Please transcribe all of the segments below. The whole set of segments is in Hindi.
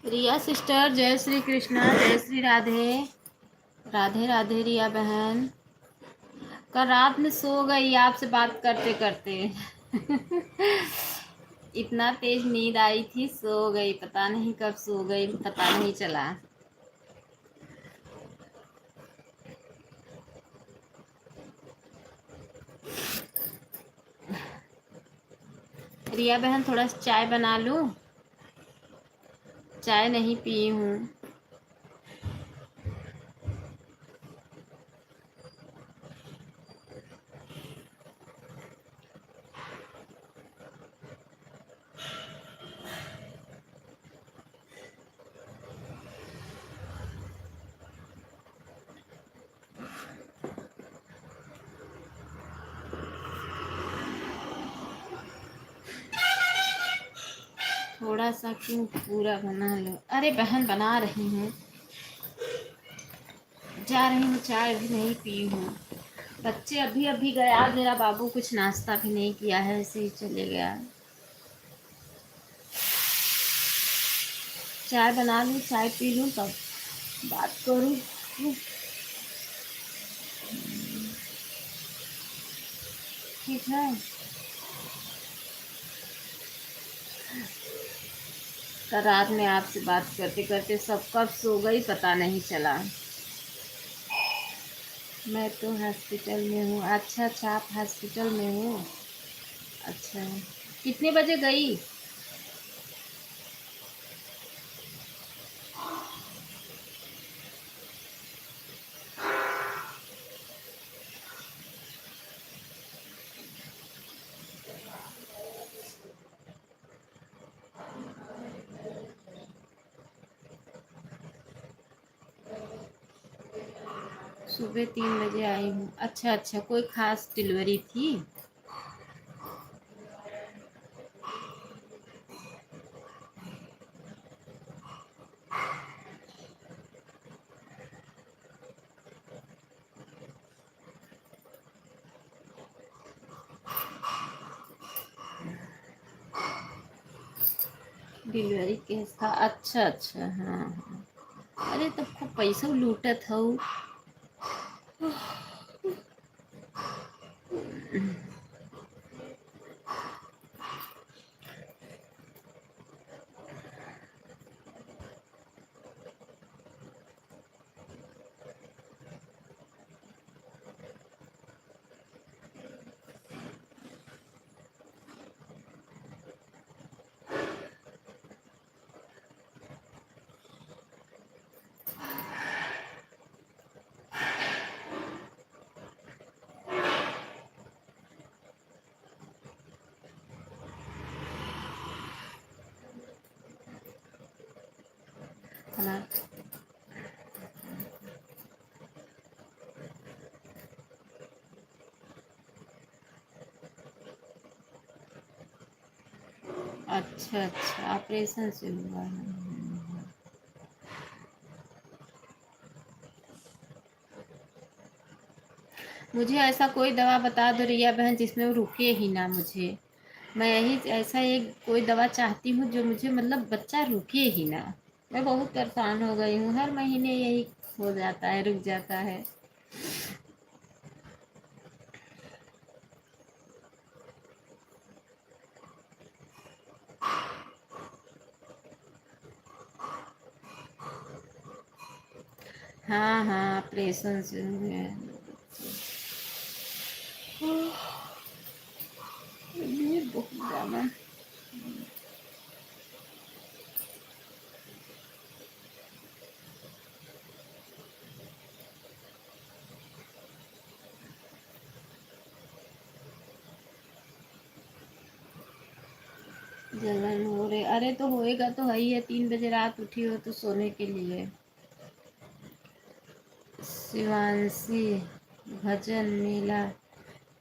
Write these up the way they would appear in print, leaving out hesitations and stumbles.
रिया सिस्टर, जय श्री कृष्णा, जय श्री राधे। राधे राधे रिया बहन। कल रात में सो गई आपसे बात करते करते। इतना तेज नींद आई थी, सो गई, पता नहीं कब सो गई, पता नहीं चला। रिया बहन, थोड़ा सा चाय बना लूं? चाय नहीं पी हूँ। थोड़ा सा क्यों, पूरा बना लो। अरे बहन, बना रही हूँ, जा रही हूँ, चाय भी नहीं पी हूँ। बच्चे अभी अभी गया, मेरा बाबू कुछ नाश्ता भी नहीं किया है, ऐसे ही चले गया। चाय बना लूँ, चाय पी लूँ तब बात करूँ। ठीक है। कल रात में आपसे बात करते करते सब कब सो गई पता नहीं चला। मैं तो हॉस्पिटल में हूँ। अच्छा अच्छा, आप हॉस्पिटल में हो। अच्छा, कितने बजे गई? सुबह 3 बजे आई हूँ। अच्छा अच्छा, कोई खास डिलीवरी थी? डिलीवरी केस था, अच्छा अच्छा, हाँ हाँ। अरे तब खूब पैसा लूटत हो। खाना। अच्छा अच्छा, ऑपरेशन से हुआ है। मुझे ऐसा कोई दवा बता दो रिया बहन जिसमें वो रुके ही ना मुझे। मैं यही ऐसा एक कोई दवा चाहती हूँ जो मुझे मतलब बच्चा रुके ही ना। मैं बहुत परेशान हो गई हूँ, हर महीने यही हो जाता है, रुक जाता है। हाँ हाँ, ऑपरेशन से हुए हैं। ये बहुत ज़्यादा जलन हो रहे। अरे तो होएगा तो है ही है, 3 बजे रात उठी हो तो सोने के लिए। शिवांशी, भजन मेला।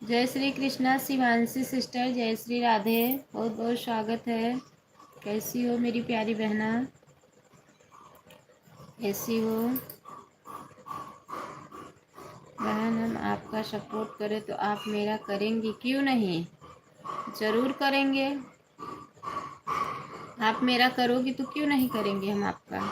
जय श्री कृष्णा शिवांशी सिस्टर, जय श्री राधे, बहुत बहुत स्वागत है। कैसी हो मेरी प्यारी बहना? कैसी हो बहन? हम आपका सपोर्ट करें तो आप मेरा करेंगी, क्यों नहीं, ज़रूर करेंगे। आप मेरा करोगी तो क्यों नहीं करेंगे हम आपका।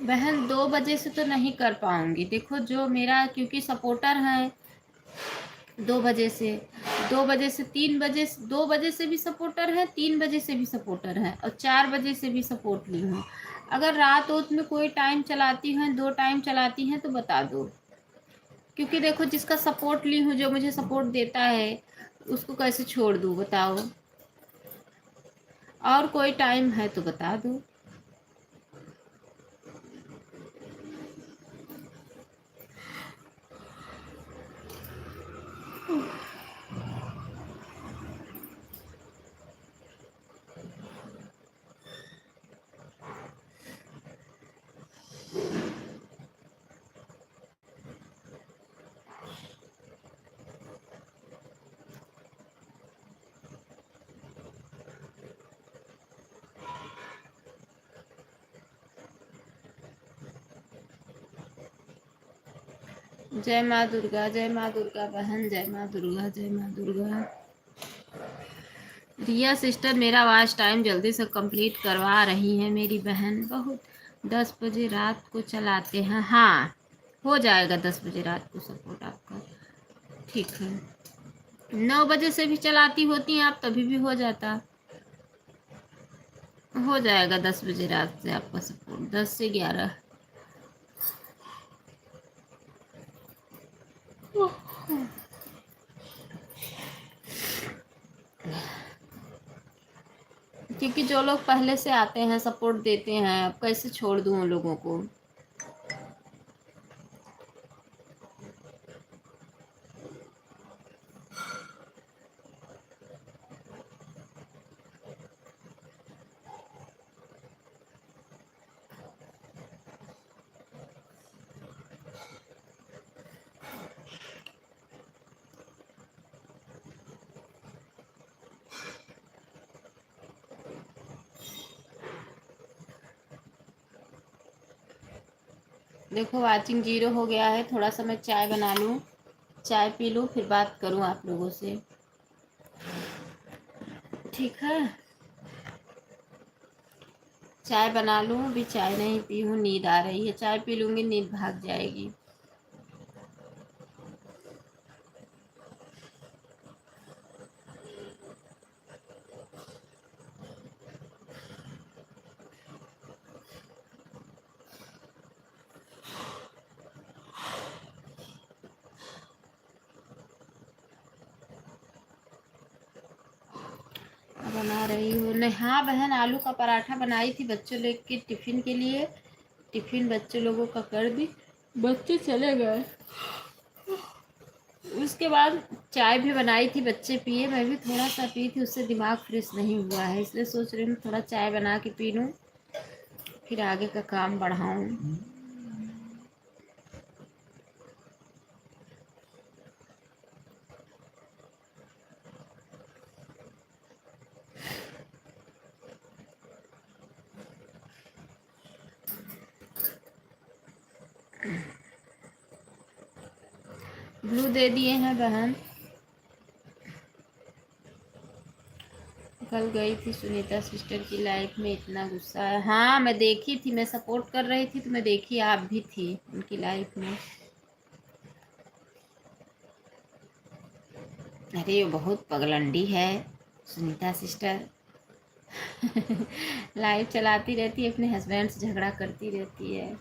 बहन 2 बजे से तो नहीं कर पाऊंगी, देखो जो मेरा क्योंकि सपोर्टर है 2 बजे से, 2 बजे से 3 बजे, 2 बजे से भी सपोर्टर है, 3 बजे से भी सपोर्टर है और 4 बजे से भी सपोर्ट ली हूँ। अगर रात उत में कोई टाइम चलाती हैं, 2 टाइम चलाती हैं तो बता दो, क्योंकि देखो जिसका सपोर्ट ली हूँ, जो मुझे सपोर्ट देता है, उसको कैसे छोड़ दूँ बताओ। और कोई टाइम है तो बता दो। जय माँ दुर्गा, जय माँ दुर्गा बहन, जय माँ दुर्गा, जय माँ दुर्गा। रिया सिस्टर मेरा वॉच टाइम जल्दी से कंप्लीट करवा रही हैं मेरी बहन, बहुत 10 बजे रात को चलाते हैं। हाँ हो जाएगा 10 बजे रात को सपोर्ट आपका, ठीक है। 9 बजे से भी चलाती होती हैं आप तभी भी हो जाता, हो जाएगा 10 बजे रात से आपका सपोर्ट, 10 से 11। क्योंकि जो लोग पहले से आते हैं सपोर्ट देते हैं, अब कैसे छोड़ दूँ उन लोगों को। देखो वाचिंग 0 हो गया है, थोड़ा सा मैं चाय बना लूँ, चाय पी लूँ फिर बात करूँ आप लोगों से, ठीक है। चाय बना लूँ, अभी चाय नहीं पी हूँ, नींद आ रही है, चाय पी लूँगी नींद भाग जाएगी। बना रही हूँ नहीं, हाँ बहन आलू का पराठा बनाई थी बच्चों लोग के टिफ़िन के लिए, टिफ़िन बच्चे लोगों का कर दी, बच्चे चले गए। उसके बाद चाय भी बनाई थी, बच्चे पिए, मैं भी थोड़ा सा पी थी, उससे दिमाग फ्रेश नहीं हुआ है, इसलिए सोच रही हूँ थोड़ा चाय बना के पी लूँ फिर आगे का काम बढ़ाऊँ। ब्लू दे दिए हैं बहन। कल गई थी सुनीता सिस्टर की लाइफ में, इतना गुस्सा है। हाँ मैं देखी थी, मैं सपोर्ट कर रही थी तो मैं देखी, आप भी थी उनकी लाइफ में। अरे वो बहुत पगलंडी है सुनीता सिस्टर। लाइव चलाती रहती है, अपने हस्बैंड से झगड़ा करती रहती है।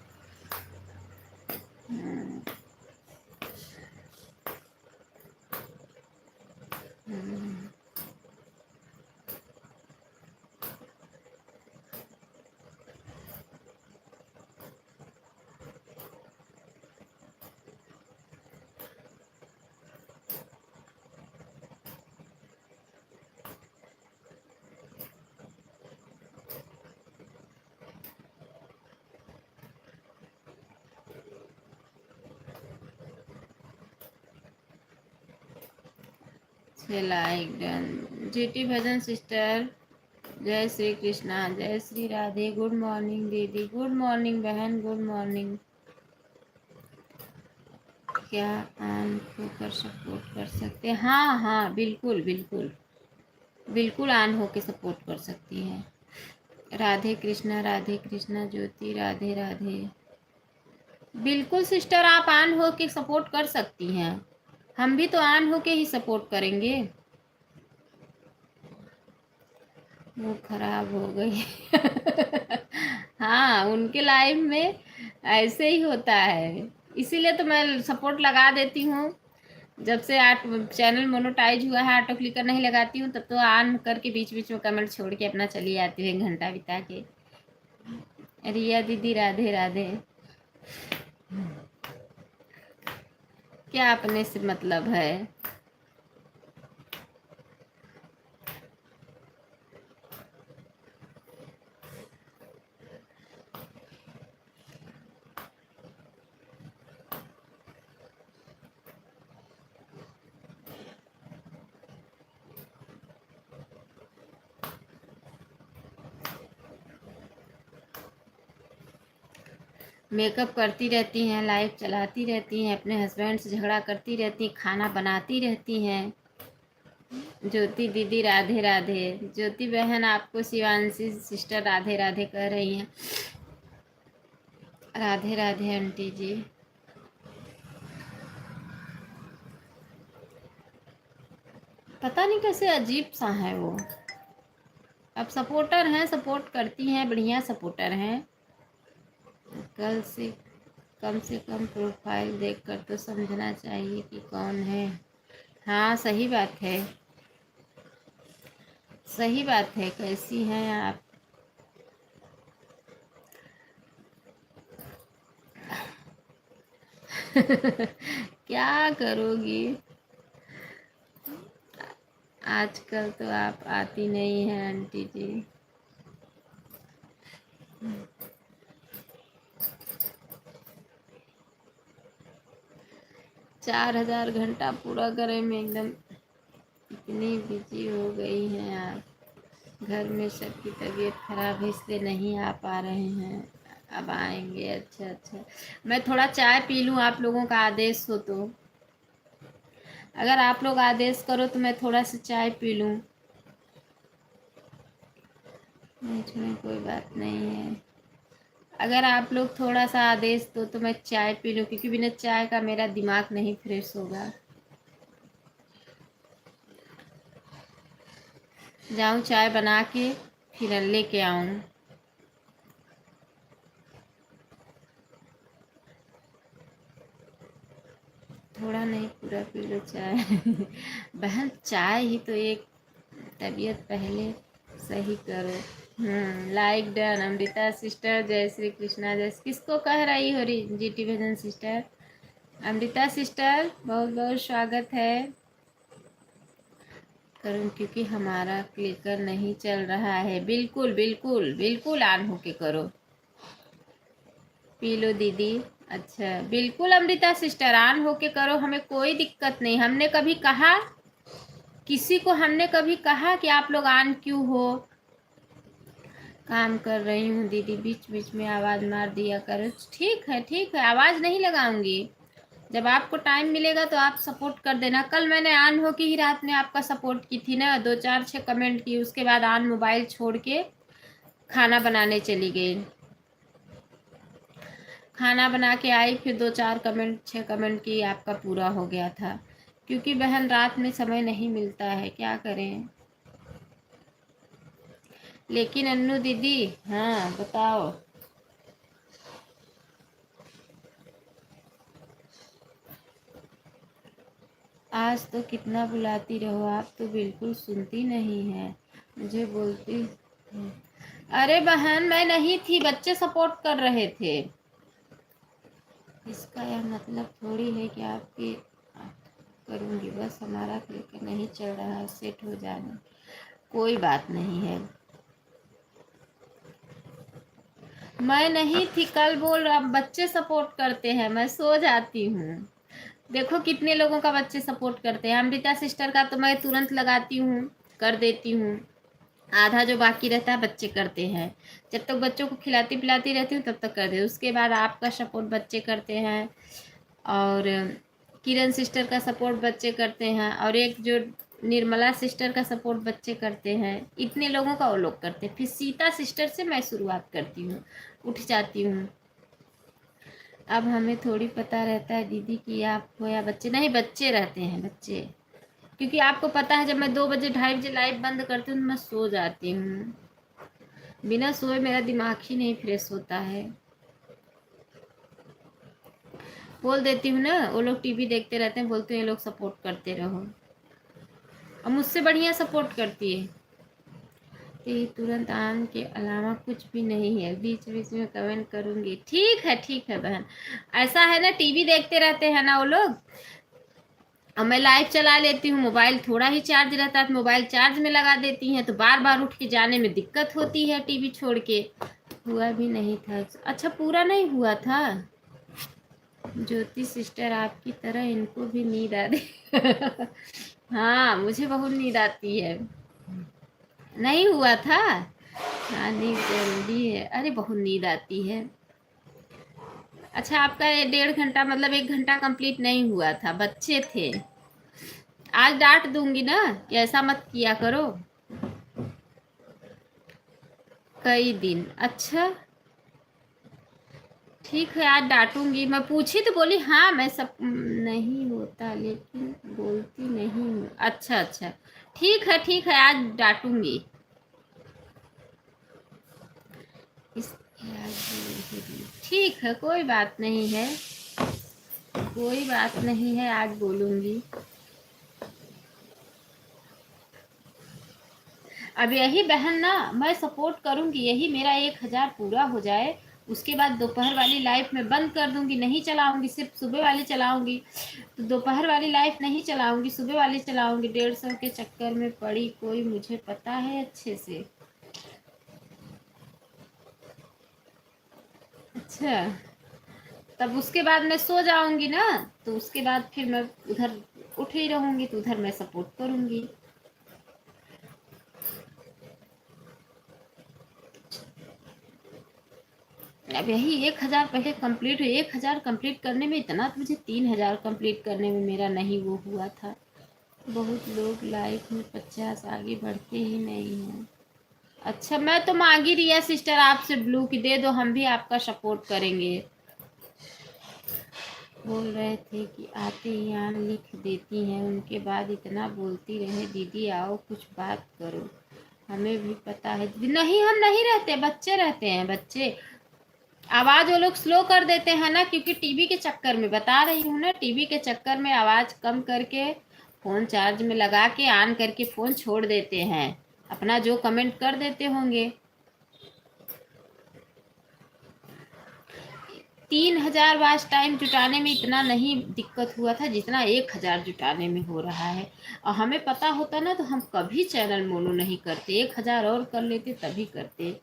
Like done. जीटी भजन सिस्टर, जय श्री कृष्णा, जय श्री राधे। गुड मॉर्निंग दीदी, गुड मॉर्निंग बहन, गुड मॉर्निंग। क्या ऑन होकर सपोर्ट कर सकते हैं? हाँ हाँ, बिल्कुल बिल्कुल बिल्कुल ऑन होकर सपोर्ट कर सकती हैं। राधे कृष्णा ज्योति, राधे राधे। बिल्कुल सिस्टर, आप ऑन होके सपोर्ट कर सकती हैं। हम भी तो ऑन होके ही सपोर्ट करेंगे। वो खराब हो गई। हाँ, उनके लाइफ में ऐसे ही होता है, इसीलिए तो मैं सपोर्ट लगा देती हूँ। जब से चैनल मोनेटाइज हुआ है, ऑटो क्लिकर नहीं लगाती हूँ, तब तो ऑन करके बीच बीच में कमेंट छोड़ के अपना चली आती हूँ 1 घंटा बिता के। रिया दीदी, राधे राधे। क्या अपने से मतलब है? मेकअप करती रहती हैं, लाइव चलाती रहती हैं, अपने हस्बैंड से झगड़ा करती रहती हैं, खाना बनाती रहती हैं। ज्योति दीदी, राधे राधे। ज्योति बहन, आपको शिवांशी सिस्टर राधे राधे कह रही हैं। राधे राधे आंटी जी। पता नहीं कैसे अजीब सा है वो। अब सपोर्टर हैं, सपोर्ट करती हैं, बढ़िया सपोर्टर हैं। कल से कम प्रोफाइल देखकर तो समझना चाहिए कि कौन है। हाँ, सही बात है, सही बात है। कैसी हैं आप? क्या करोगी? आजकल तो आप आती नहीं हैं आंटी जी। 4000 घंटा पूरा करे में एकदम इतनी बिजी हो गई हैं आप। घर में सबकी तबीयत खराब है, इसलिए नहीं आ पा रहे हैं। अब आएंगे। अच्छा अच्छा, मैं थोड़ा चाय पी लूँ, आप लोगों का आदेश हो तो। अगर आप लोग आदेश करो तो मैं थोड़ा सा चाय पी लूँ। इसमें कोई बात नहीं है। अगर आप लोग थोड़ा सा आदेश दो तो मैं चाय पी लूँ, क्योंकि बिना चाय का मेरा दिमाग नहीं फ्रेश होगा। जाऊँ चाय बना के फिर लेके आऊँ। थोड़ा नहीं, पूरा पी लो चाय। बहन, चाय ही तो एक। तबीयत पहले सही करो। Like done. अमृता सिस्टर, जय श्री कृष्णा। जय किसको कह रही हो री जीटी भजन सिस्टर? अमृता सिस्टर, बहुत बहुत स्वागत है। करूँ क्योंकि हमारा क्लिकर नहीं चल रहा है। बिल्कुल बिल्कुल बिल्कुल ऑन होके करो। पी लो दीदी। अच्छा, बिल्कुल अमृता सिस्टर, ऑन होके करो, हमें कोई दिक्कत नहीं। हमने कभी कहा, किसी को हमने कभी कहा कि आप लोग ऑन क्यों हो? काम कर रही हूँ दीदी, बीच बीच में आवाज़ मार दिया करो। ठीक है ठीक है, आवाज़ नहीं लगाऊंगी। जब आपको टाइम मिलेगा तो आप सपोर्ट कर देना। कल मैंने ऑन हो के ही रात में आपका सपोर्ट की थी ना, 2 4 6 कमेंट की। उसके बाद ऑन मोबाइल छोड़ के खाना बनाने चली गई। खाना बना के आई, फिर 2 4 कमेंट 6 कमेंट की, आपका पूरा हो गया था। क्योंकि बहन रात में समय नहीं मिलता है, क्या करें। लेकिन अन्नू दीदी, हाँ बताओ। आज तो कितना बुलाती रहो, आप तो बिल्कुल सुनती नहीं है। मुझे बोलती है। अरे बहन, मैं नहीं थी, बच्चे सपोर्ट कर रहे थे। इसका यह मतलब थोड़ी है कि आपकी करूँगी। बस हमारा क्लिक नहीं चल रहा है, सेट हो जाने। कोई बात नहीं है। मैं नहीं थी कल, बोल रहा बच्चे सपोर्ट करते हैं, मैं सो जाती हूँ। देखो कितने लोगों का बच्चे सपोर्ट करते हैं। अमृता सिस्टर का तो मैं तुरंत लगाती हूँ, कर देती हूँ। आधा जो बाकी रहता है बच्चे करते हैं। जब तक बच्चों को खिलाती पिलाती रहती हूँ तब तक कर दे। उसके बाद आपका सपोर्ट बच्चे करते हैं, और किरण सिस्टर का सपोर्ट बच्चे करते हैं, और एक जो निर्मला सिस्टर का सपोर्ट बच्चे करते हैं। इतने लोगों का वो लोग करते हैं। फिर सीता सिस्टर से मैं शुरुआत करती हूँ, उठ जाती हूँ। अब हमें थोड़ी पता रहता है दीदी कि आपको या बच्चे नहीं, बच्चे रहते हैं बच्चे। क्योंकि आपको पता है जब मैं 2 बजे 2:30 बजे लाइव बंद करती हूँ तो मैं सो जाती हूँ। बिना सोए मेरा दिमाग ही नहीं फ्रेश होता है। बोल देती हूँ ना, वो लोग टीवी देखते रहते हैं, बोलते हैं ये लोग सपोर्ट करते रहो, और मुझसे बढ़िया सपोर्ट करती है। कि तुरंत आम के अलावा कुछ भी नहीं है, बीच बीच में कमेंट करूँगी। ठीक है बहन। ऐसा है ना, टीवी देखते रहते हैं ना वो लोग, और मैं लाइव चला लेती हूँ। मोबाइल थोड़ा ही चार्ज रहता है तो मोबाइल चार्ज में लगा देती हैं, तो बार बार उठ के जाने में दिक्कत होती है टीवी छोड़ के। हुआ भी नहीं था। अच्छा, पूरा नहीं हुआ था। ज्योति सिस्टर आपकी तरह इनको भी नींद आ रही हाँ, मुझे बहुत नींद आती है। नहीं हुआ था। हाँ, नींद जरूरी है। अरे बहुत नींद आती है। अच्छा, आपका 1.5 घंटा मतलब 1 घंटा कंप्लीट नहीं हुआ था, बच्चे थे। आज डांट दूंगी ना कि ऐसा मत किया करो। कई दिन, अच्छा ठीक है, आज डांटूंगी। मैं पूछी तो बोली हाँ मैं सब नहीं होता लेकिन बोलती नहीं हूँ। अच्छा, ठीक है, आज डांटूंगी। इस ठीक है, कोई बात नहीं है, कोई बात नहीं है, आज बोलूंगी। अब यही बहन ना, मैं सपोर्ट करूंगी, यही मेरा 1,000 पूरा हो जाए, उसके बाद दोपहर वाली लाइफ में बंद कर दूंगी, नहीं चलाऊंगी, सिर्फ सुबह वाली चलाऊंगी। तो दोपहर वाली लाइफ नहीं चलाऊंगी, सुबह वाली चलाऊंगी। 150 के चक्कर में पड़ी कोई, मुझे पता है अच्छे से। अच्छा, तब उसके बाद मैं सो जाऊंगी ना, तो उसके बाद फिर मैं उधर उठ ही रहूंगी, तो उधर मैं सपोर्ट करूंगी। अब यही 1,000 पहले कंप्लीट हुई। 1,000 कंप्लीट करने में इतना, तो मुझे 3,000 कंप्लीट करने में मेरा नहीं वो हुआ था। बहुत लोग लाइफ में 50 आगे बढ़ते ही नहीं हैं। अच्छा, मैं तो मांगी रिया सिस्टर आपसे ब्लू की, दे दो, हम भी आपका सपोर्ट करेंगे। बोल रहे थे कि आते ही यहाँ लिख देती हैं, उनके बाद इतना बोलती रहे दीदी आओ कुछ बात करो। हमें भी पता है नहीं, हम नहीं रहते, बच्चे रहते हैं बच्चे। आवाज वो लोग स्लो कर देते हैं ना, क्योंकि टीवी के चक्कर में, बता रही हूँ ना, टीवी के चक्कर में आवाज कम करके फोन चार्ज में लगा के ऑन करके फोन छोड़ देते हैं, अपना जो कमेंट कर देते होंगे। 3,000 वाच टाइम जुटाने में इतना नहीं दिक्कत हुआ था जितना 1,000 जुटाने में हो रहा है। और हमें पता होता ना तो हम कभी चैनल मोनो नहीं करते, 1,000 और कर लेते तभी करते।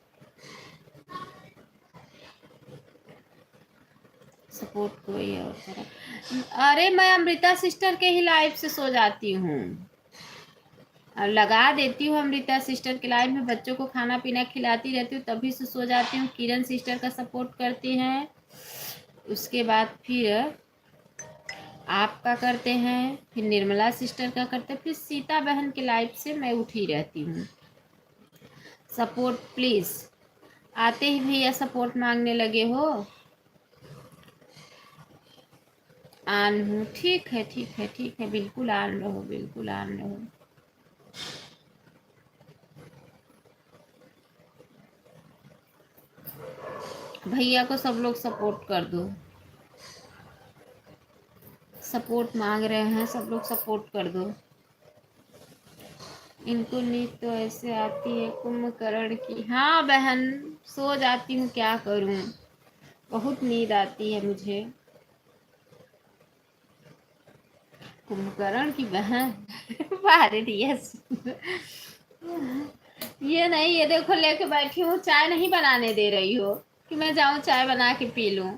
सपोर्ट कोई और तरह। अरे मैं अमृता सिस्टर के ही लाइव से सो जाती हूँ, और लगा देती हूँ अमृता सिस्टर के लाइव में, बच्चों को खाना पीना खिलाती रहती हूँ, तभी से सो जाती हूँ। किरण सिस्टर का सपोर्ट करती हैं, उसके बाद फिर आपका करते हैं, फिर निर्मला सिस्टर का करते हैं, फिर सीता बहन के लाइव से मैं उठी रहती हूँ। Support please. आते ही भैया सपोर्ट मांगने लगे हो। आन हूँ, ठीक है, बिल्कुल आन रहो, बिल्कुल आन रहो। भैया को सब लोग सपोर्ट कर दो, सपोर्ट मांग रहे हैं, सब लोग सपोर्ट कर दो। इनको नींद तो ऐसे आती है कुंभकर्ण की। हाँ बहन, सो जाती हूँ, क्या करूँ, बहुत नींद आती है मुझे। कुंभकर्ण की बहन बारे यस ये नहीं, ये देखो लेके बैठी हूँ, चाय नहीं बनाने दे रही हो कि मैं जाऊँ चाय बना के पी लूँ।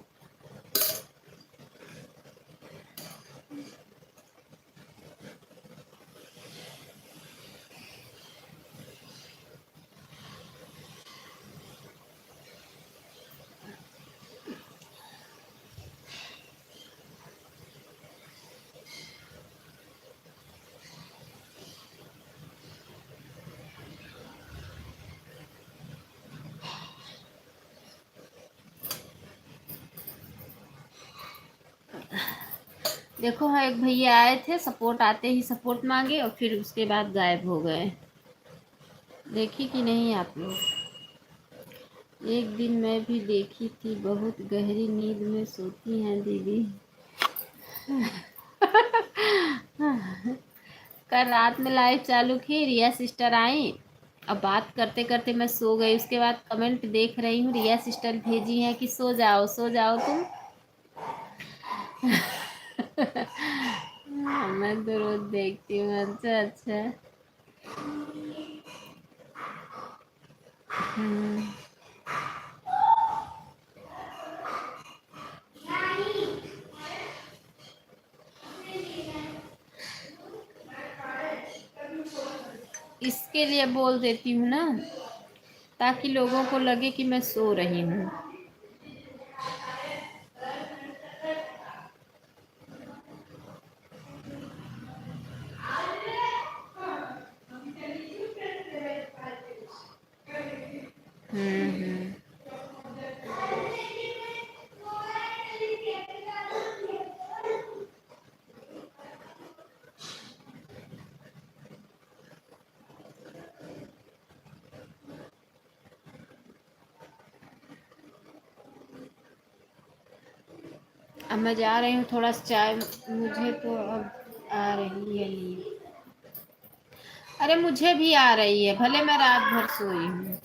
देखो हाँ, एक भैया आए थे, सपोर्ट आते ही सपोर्ट मांगे और फिर उसके बाद गायब हो गए। देखी कि नहीं आप लोग? एक दिन मैं भी देखी थी, बहुत गहरी नींद में सोती हैं दीदी। कल रात में लाइव चालू की, रिया सिस्टर आई। अब बात करते करते मैं सो गई। उसके बाद कमेंट देख रही हूँ, रिया सिस्टर भेजी है कि सो जाओ तुम। मैं तो रोज देखती हूँ। अच्छा अच्छा। हम्म। इसके लिए बोल देती हूँ ना, ताकि लोगों को लगे कि मैं सो रही हूँ। हम्म। अब मैं जा रही हूँ थोड़ा सा चाय, मुझे तो अब आ रही है नींद। अरे मुझे भी आ रही है, भले मैं रात भर सोई हूँ।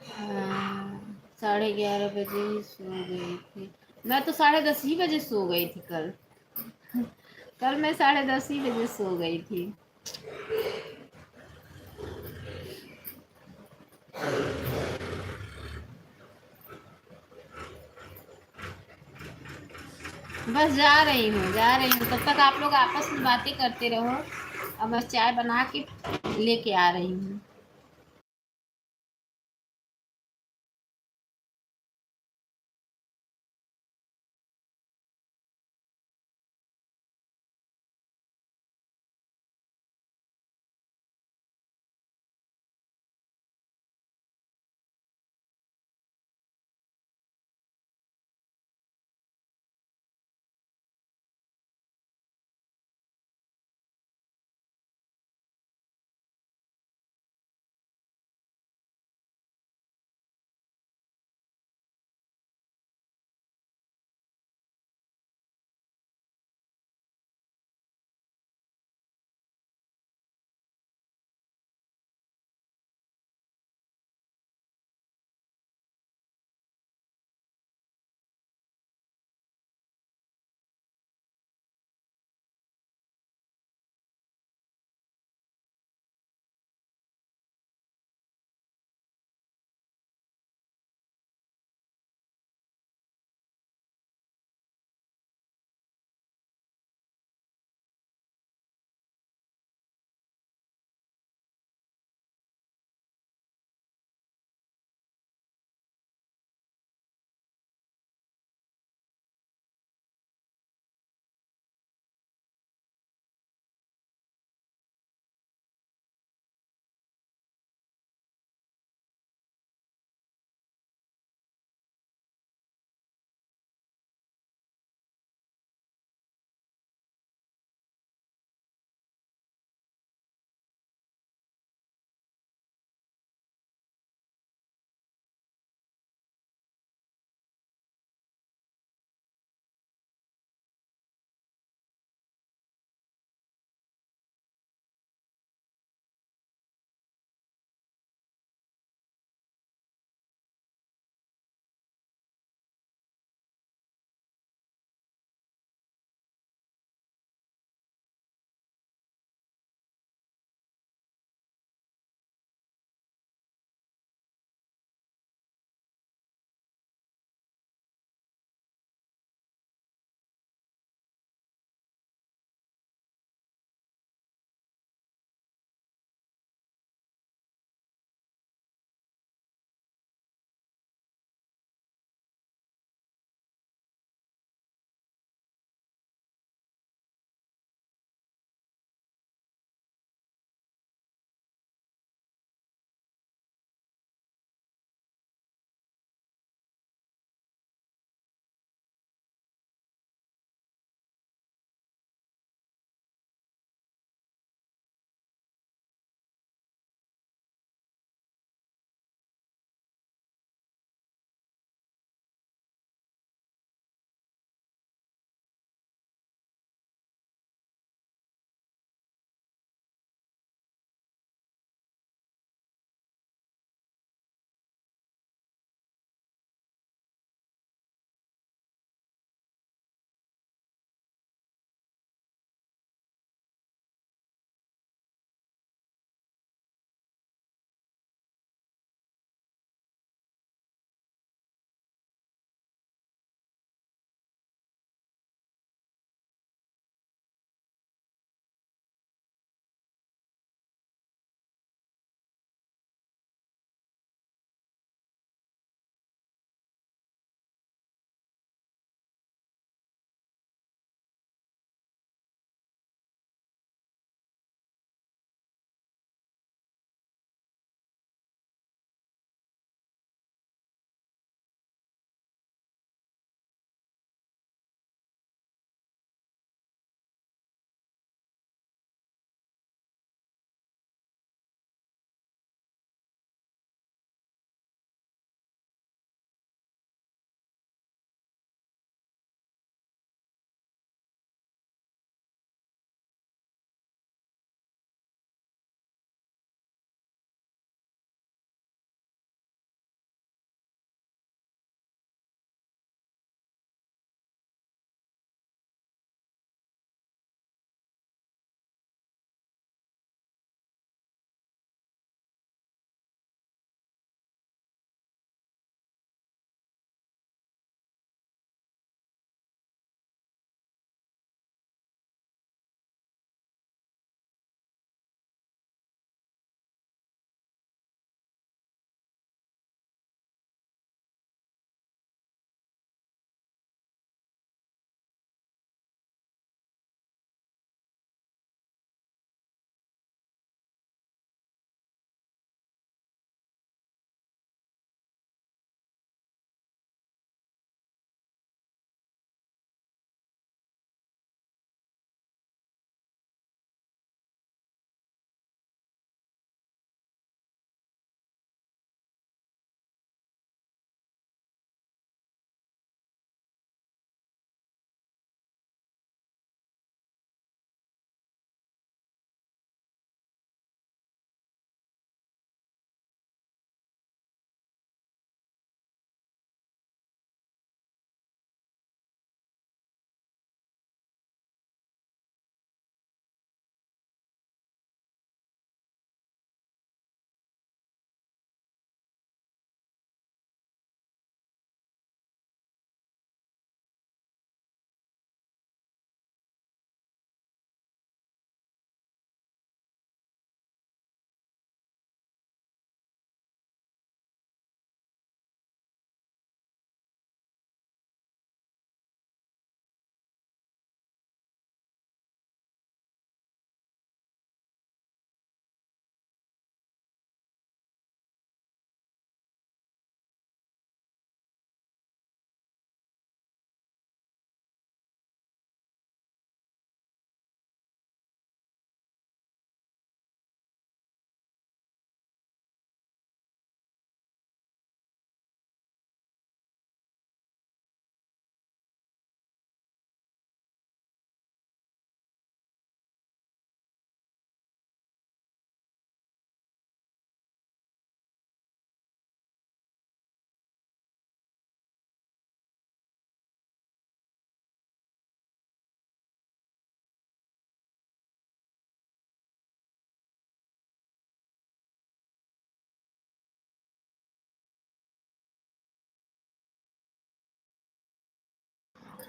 हाँ, 11:30 बजे ही सो गई थी। मैं तो 10:30 ही बजे सो गई थी कल। कल मैं 10:30 ही बजे सो गई थी। बस जा रही हूँ, तब तक आप लोग आपस में बातें करते रहो। अब मैं चाय बना के लेके आ रही हूँ।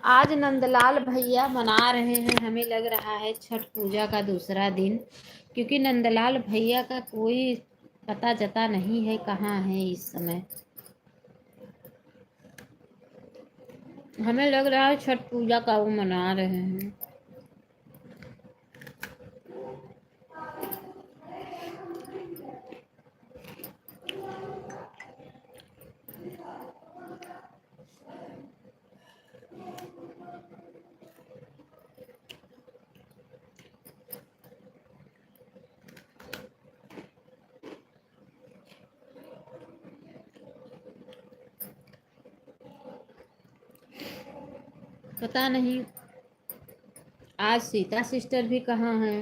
आज नंदलाल भैया मना रहे हैं, हमें लग रहा है छठ पूजा का दूसरा दिन, क्योंकि नंदलाल भैया का कोई पता जता नहीं है कहाँ है इस समय। हमें लग रहा है छठ पूजा का वो मना रहे हैं। पता नहीं आज सीता सिस्टर भी कहाँ है।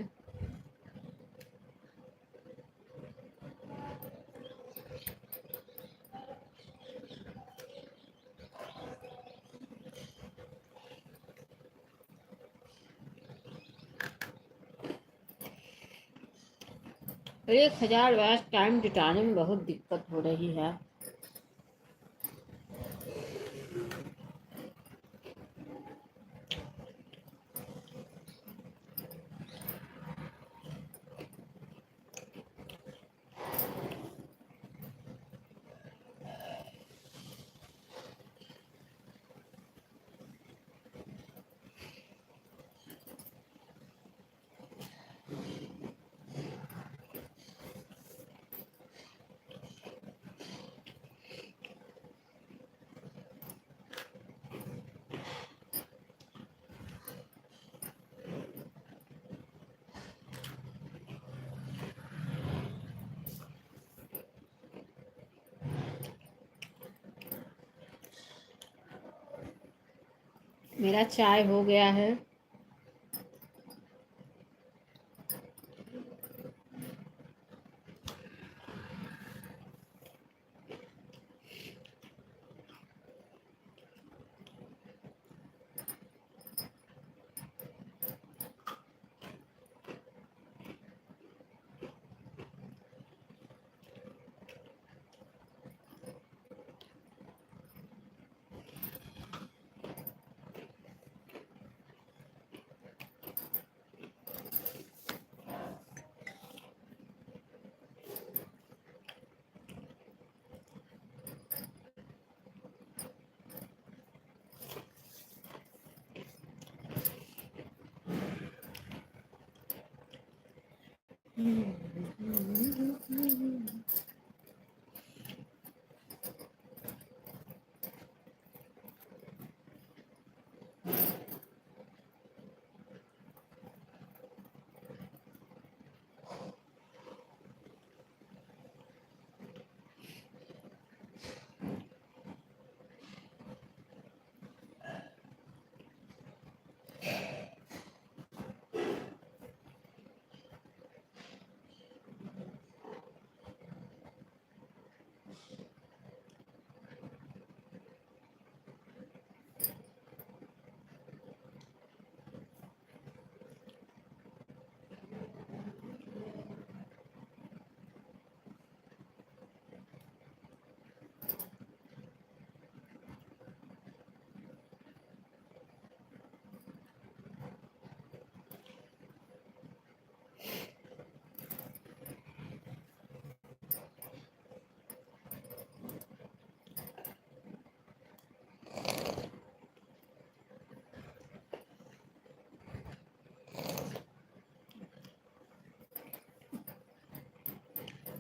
और 1000 बार टाइम जुटाने में बहुत दिक्कत हो रही है। मेरा चाय हो गया है।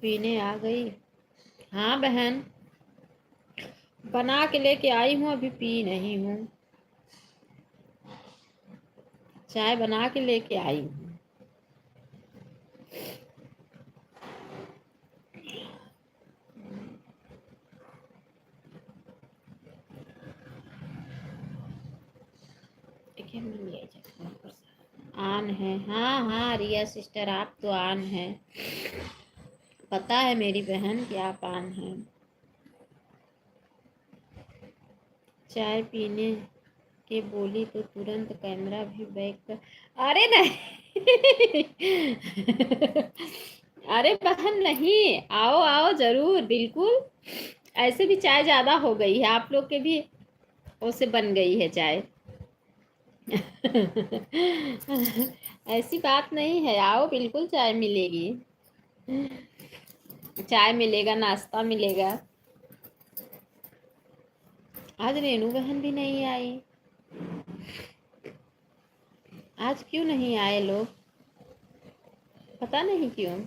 पीने आ गई। हाँ बहन, बना के लेके आई हूँ, अभी पी नहीं हूँ। चाय बना के लेके आई हूँ। देखिए मिल गया आन है। हाँ हाँ रिया सिस्टर, आप तो आन है, पता है मेरी बहन कि आप आन हैं। चाय पीने के बोली तो तुरंत कैमरा भी बैक कर। अरे नहीं अरे बहन नहीं, आओ आओ जरूर, बिल्कुल। ऐसे भी चाय ज्यादा हो गई है, आप लोग के भी उससे बन गई है चाय। ऐसी बात नहीं है, आओ बिल्कुल चाय मिलेगी। चाय मिलेगा, नाश्ता मिलेगा। आज रेनू बहन भी नहीं आई। आज क्यों नहीं आए लोग, पता नहीं क्यों।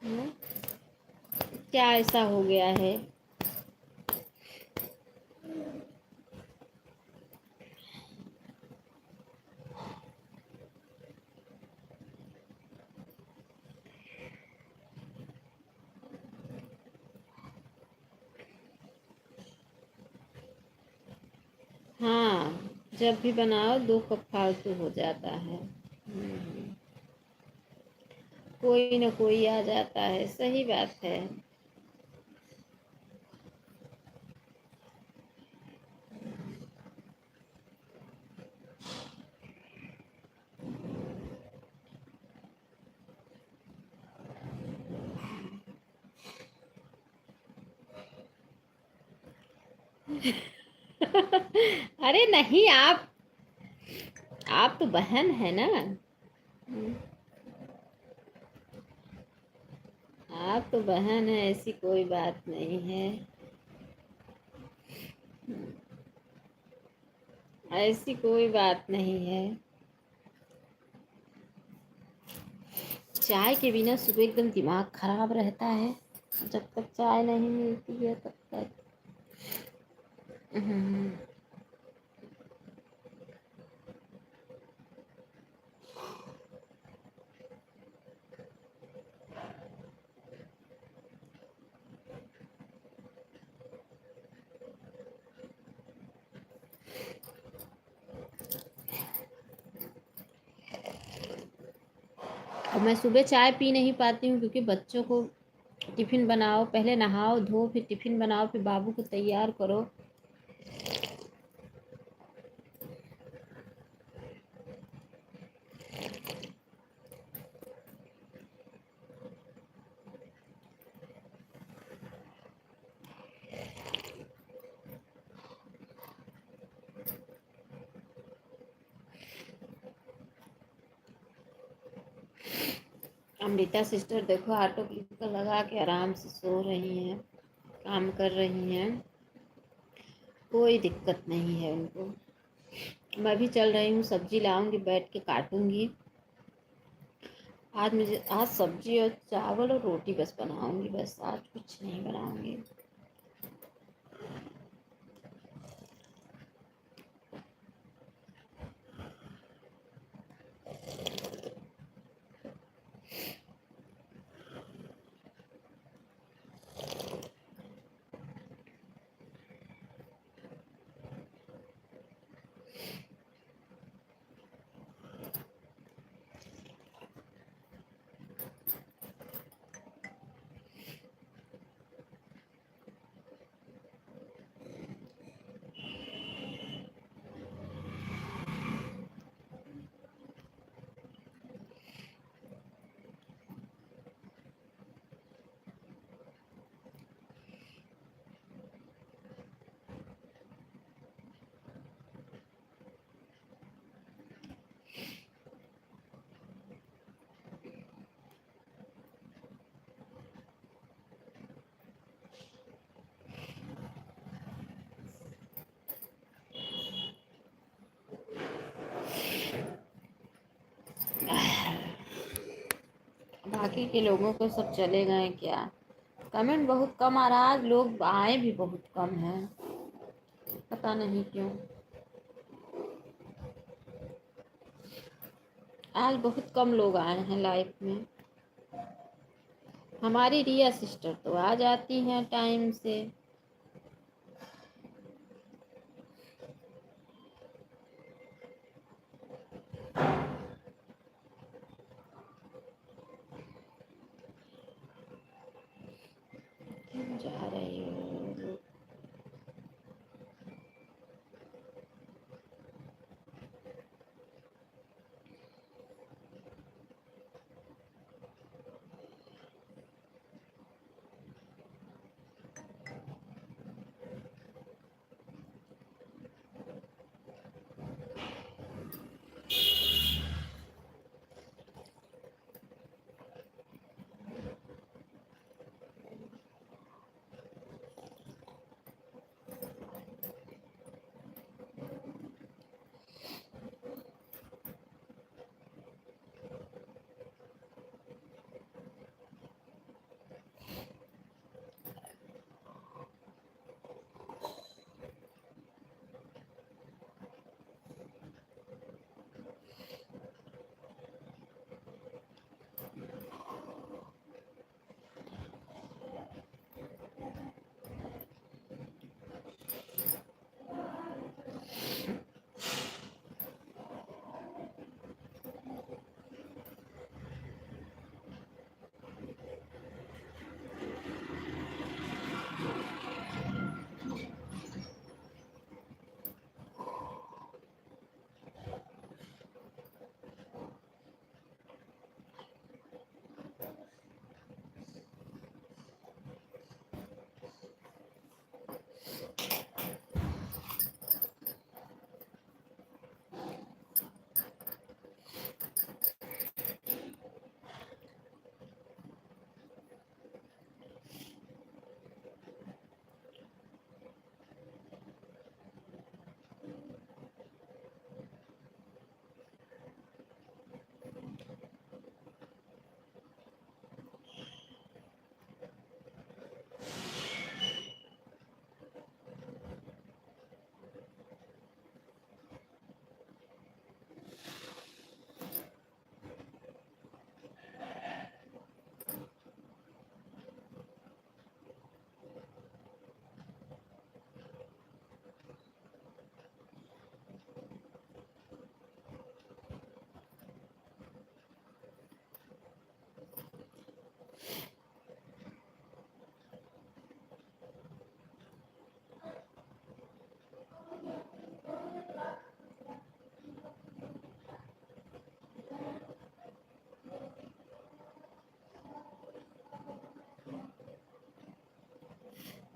हम्म, क्या ऐसा हो गया है। हाँ, जब भी बनाओ 2 कप फालतू हो जाता है। कोई ना कोई आ जाता है, सही बात है। अरे नहीं, आप तो बहन है ना। आप तो बहन है, ऐसी कोई बात नहीं है। ऐसी कोई बात नहीं है। चाय के बिना सुबह एकदम दिमाग खराब रहता है, जब तक चाय नहीं मिलती है तब तक। हम्म, और मैं सुबह चाय पी नहीं पाती हूँ क्योंकि बच्चों को टिफिन बनाओ, पहले नहाओ धो, फिर टिफिन बनाओ, फिर बाबू को तैयार करो। अमृता सिस्टर देखो, ऑटो क्लिकर लगा के आराम से सो रही हैं, काम कर रही हैं, कोई दिक्कत नहीं है उनको। मैं भी चल रही हूँ, सब्जी लाऊंगी, बैठ के काटूंगी। आज सब्जी और चावल और रोटी बस बनाऊंगी, बस आज कुछ नहीं बनाऊंगी। बाकी के लोगों को सब चले गए क्या। कमेंट बहुत कम आ रहा है, लोग आए भी बहुत कम हैं, पता नहीं क्यों। आज बहुत कम लोग आए हैं लाइफ में। हमारी रिया सिस्टर तो आ जाती हैं टाइम से। क्यों जा रही हो।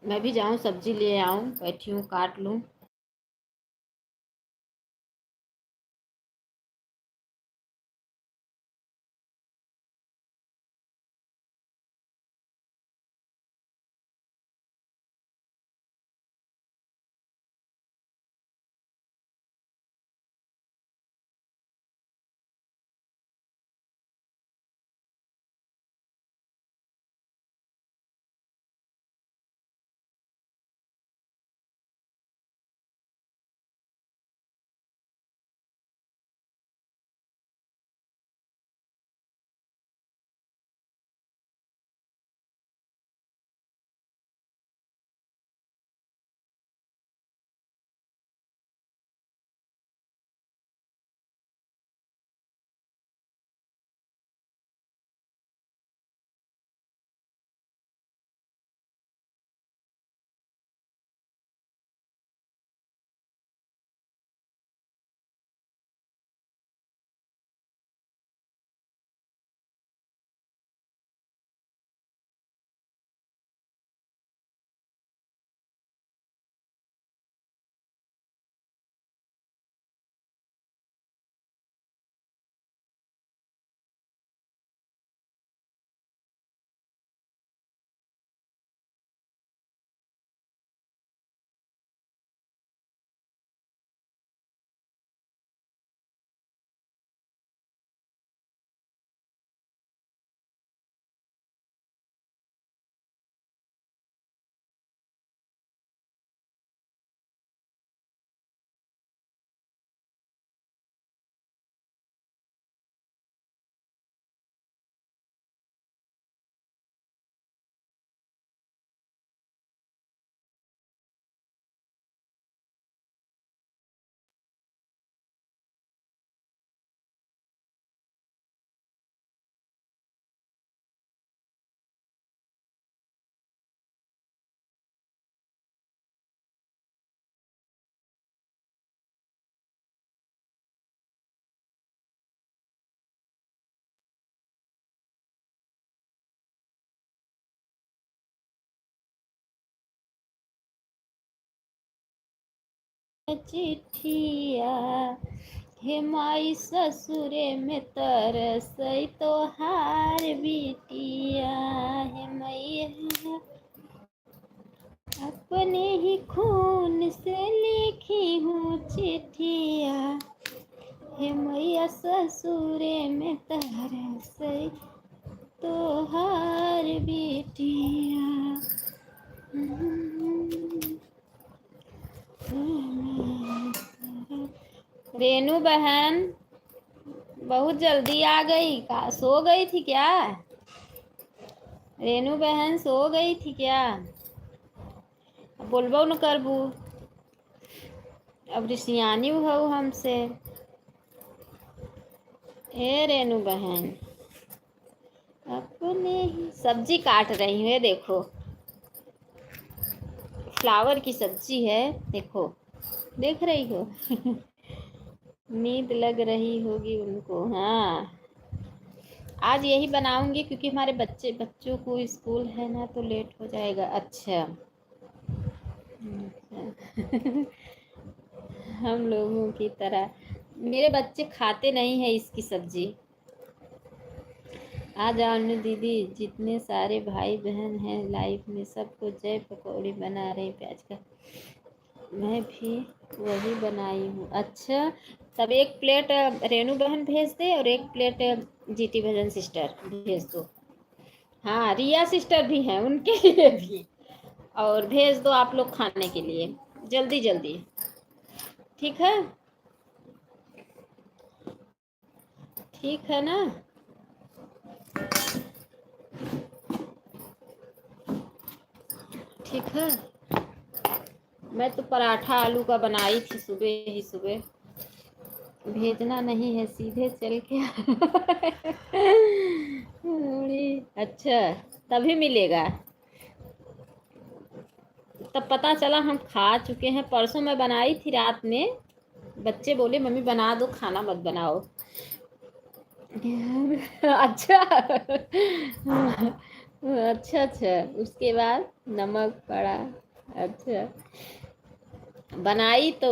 मैं भी जाऊँ सब्जी ले आऊँ, बैठी हूँ काट लूँ। चिट्ठिया हे माई ससुरे में तरसई तोहार बिटिया, हे मैया अपने ही खून से लिखी हूँ चिट्ठिया, हे मैया ससुरे में तरसई तोहार बिटिया। रेनू बहन बहुत जल्दी आ गई, का सो गई थी क्या? रेनू बहन सो गई थी क्या? बोलबो न करबू, अब रिसियानी हो हमसे। ए रेनू बहन अपने ही सब्जी काट रही हूँ, ये देखो फ्लावर की सब्जी है, देखो देख रही हो। नींद लग रही होगी उनको। हाँ आज यही बनाऊंगी क्योंकि हमारे बच्चों को स्कूल है ना, तो लेट हो जाएगा। अच्छा हम लोगों की तरह मेरे बच्चे खाते नहीं है इसकी सब्जी। आ जाओ न दीदी, जितने सारे भाई बहन हैं लाइफ में सबको जय पकौड़ी बना रहे प्याज का, मैं भी वही बनाई हूँ। अच्छा तब एक प्लेट रेनू बहन भेज दे और एक प्लेट जीती भजन सिस्टर भेज दो। हाँ रिया सिस्टर भी हैं, उनके लिए भी और भेज दो आप लोग खाने के लिए जल्दी जल्दी, ठीक है? ठीक है ना? ठीक है। मैं तो पराठा आलू का बनाई थी सुबह ही सुबह। भेजना नहीं है, सीधे चल के अच्छा तभी मिलेगा। तब पता चला हम खा चुके हैं। परसों मैं बनाई थी रात में, बच्चे बोले मम्मी बना दो, खाना मत बनाओ। अच्छा अच्छा अच्छा, उसके बाद नमक पड़ा। अच्छा, बनाई तो,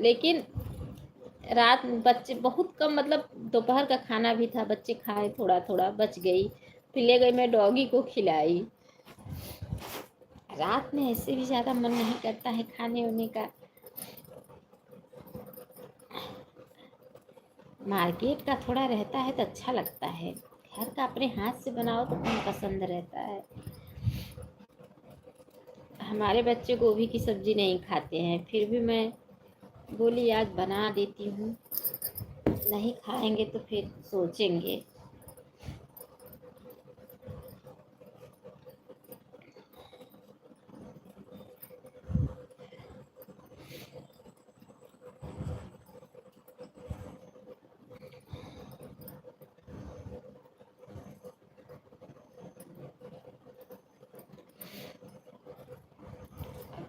लेकिन रात में बच्चे बहुत कम, मतलब दोपहर का खाना भी था, बच्चे खाए, थोड़ा थोड़ा बच गई, फिर ले गई मैं डॉगी को खिलाई। रात में ऐसे भी ज़्यादा मन नहीं करता है खाने वाने का। मार्केट का थोड़ा रहता है तो अच्छा लगता है, घर का अपने हाथ से बनाओ तो कम पसंद रहता है। हमारे बच्चे गोभी की सब्ज़ी नहीं खाते हैं, फिर भी मैं बोली आज बना देती हूँ, नहीं खाएंगे तो फिर सोचेंगे।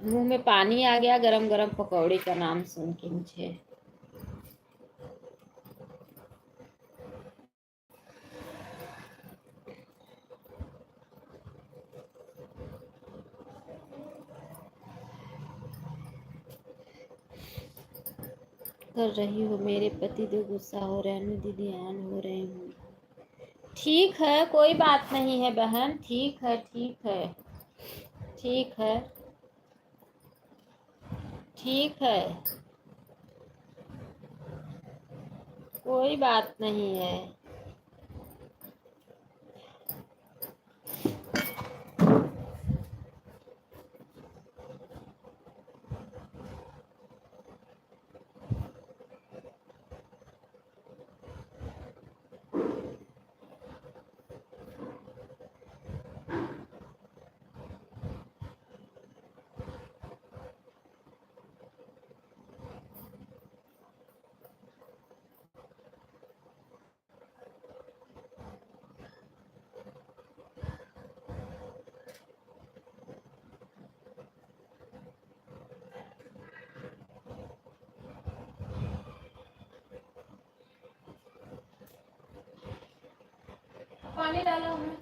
मुंह में पानी आ गया गरम गरम पकौड़े का नाम सुन के मुझे। कर रही हो, मेरे पति देव गुस्सा हो रहे हैं, दीदी आन हो रहे हूँ। ठीक है, कोई बात नहीं है बहन, ठीक है ठीक है। ठीक है ठीक है, कोई बात नहीं है। पानी डाला हूँ।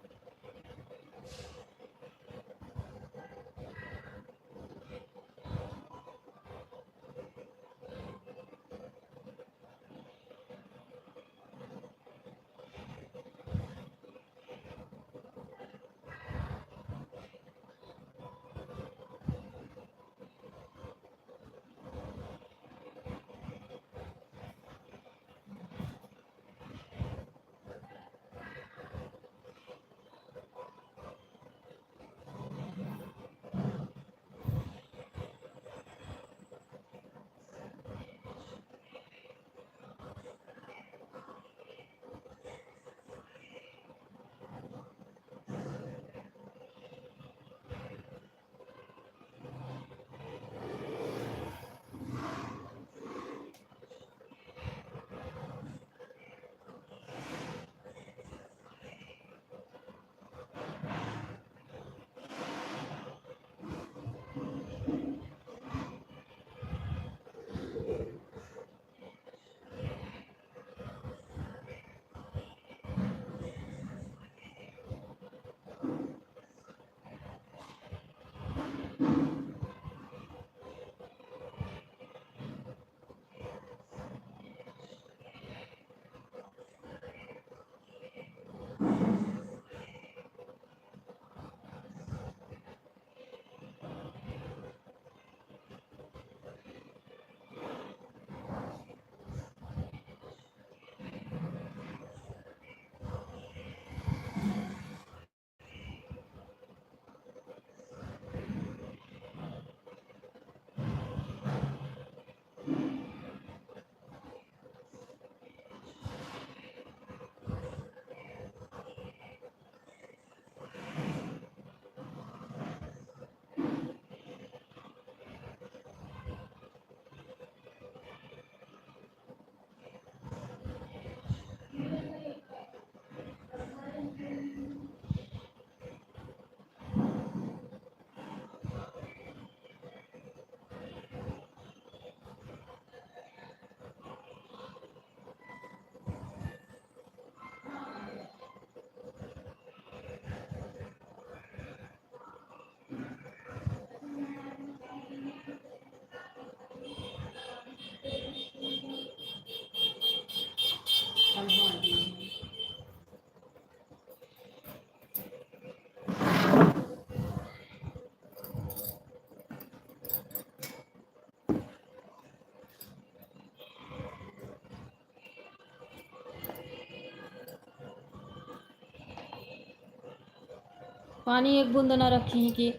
पानी एक बूंद ना रखी कि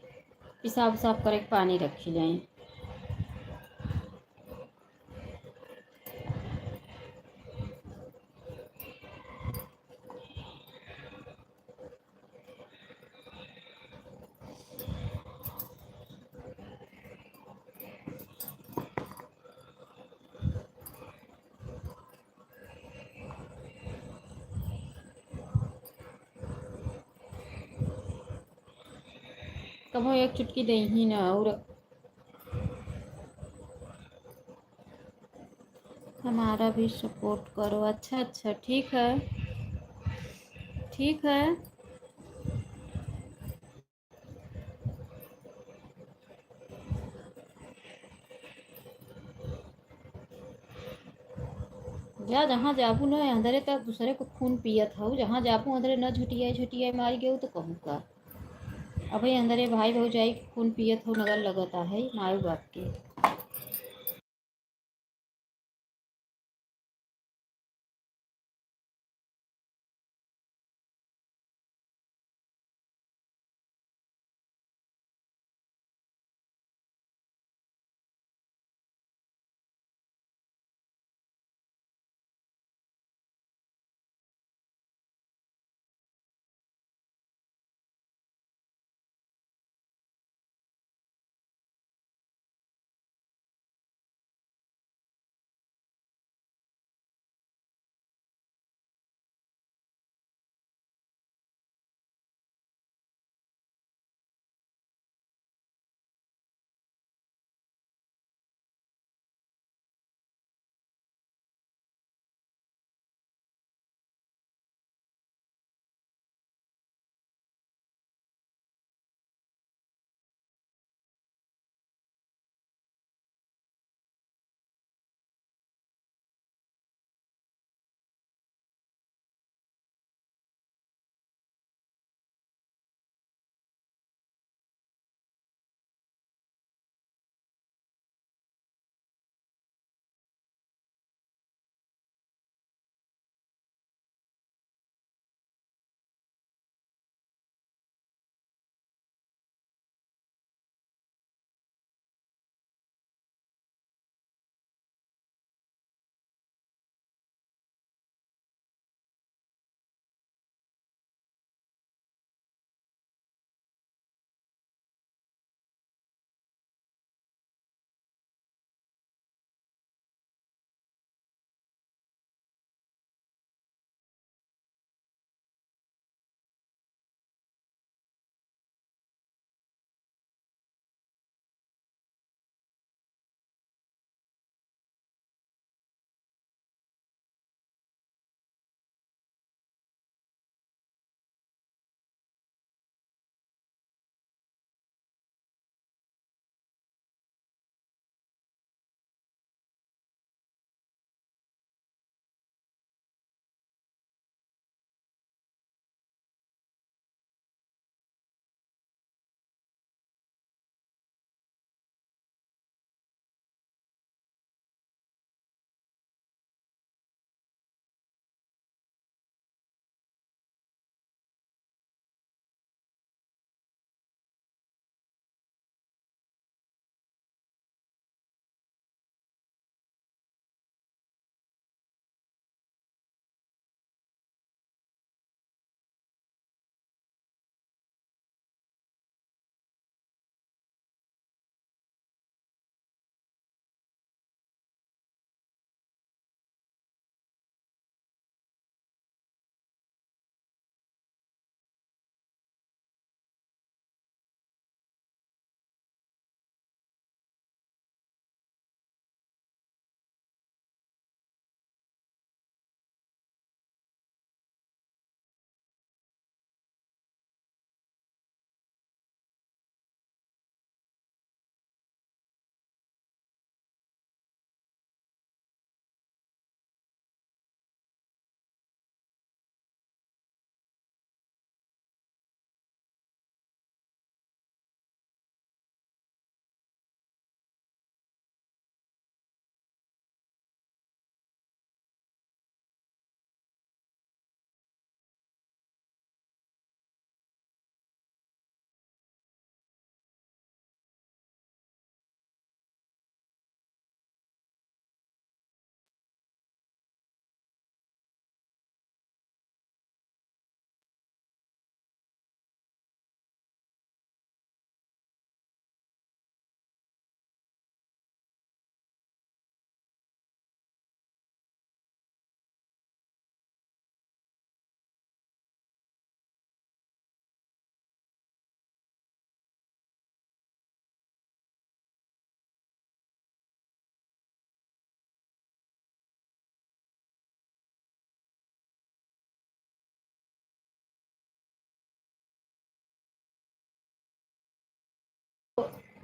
पेशाब उसाब करे के पानी रखी जाए। कहो एक चुटकी दे ही ना। और हमारा भी सपोर्ट करो। अच्छा अच्छा, ठीक है। ठीक है। जा जहाँ जाबू न अंदरे तक दूसरे को खून पियत हूँ, जहाँ जाबू अंदरे न झुटियाई झुटियाई मारी गई तो कहूँ का। अभी अंदरे भाई भौजाई के खून पियत हो नगर लगता है मारू बाप के।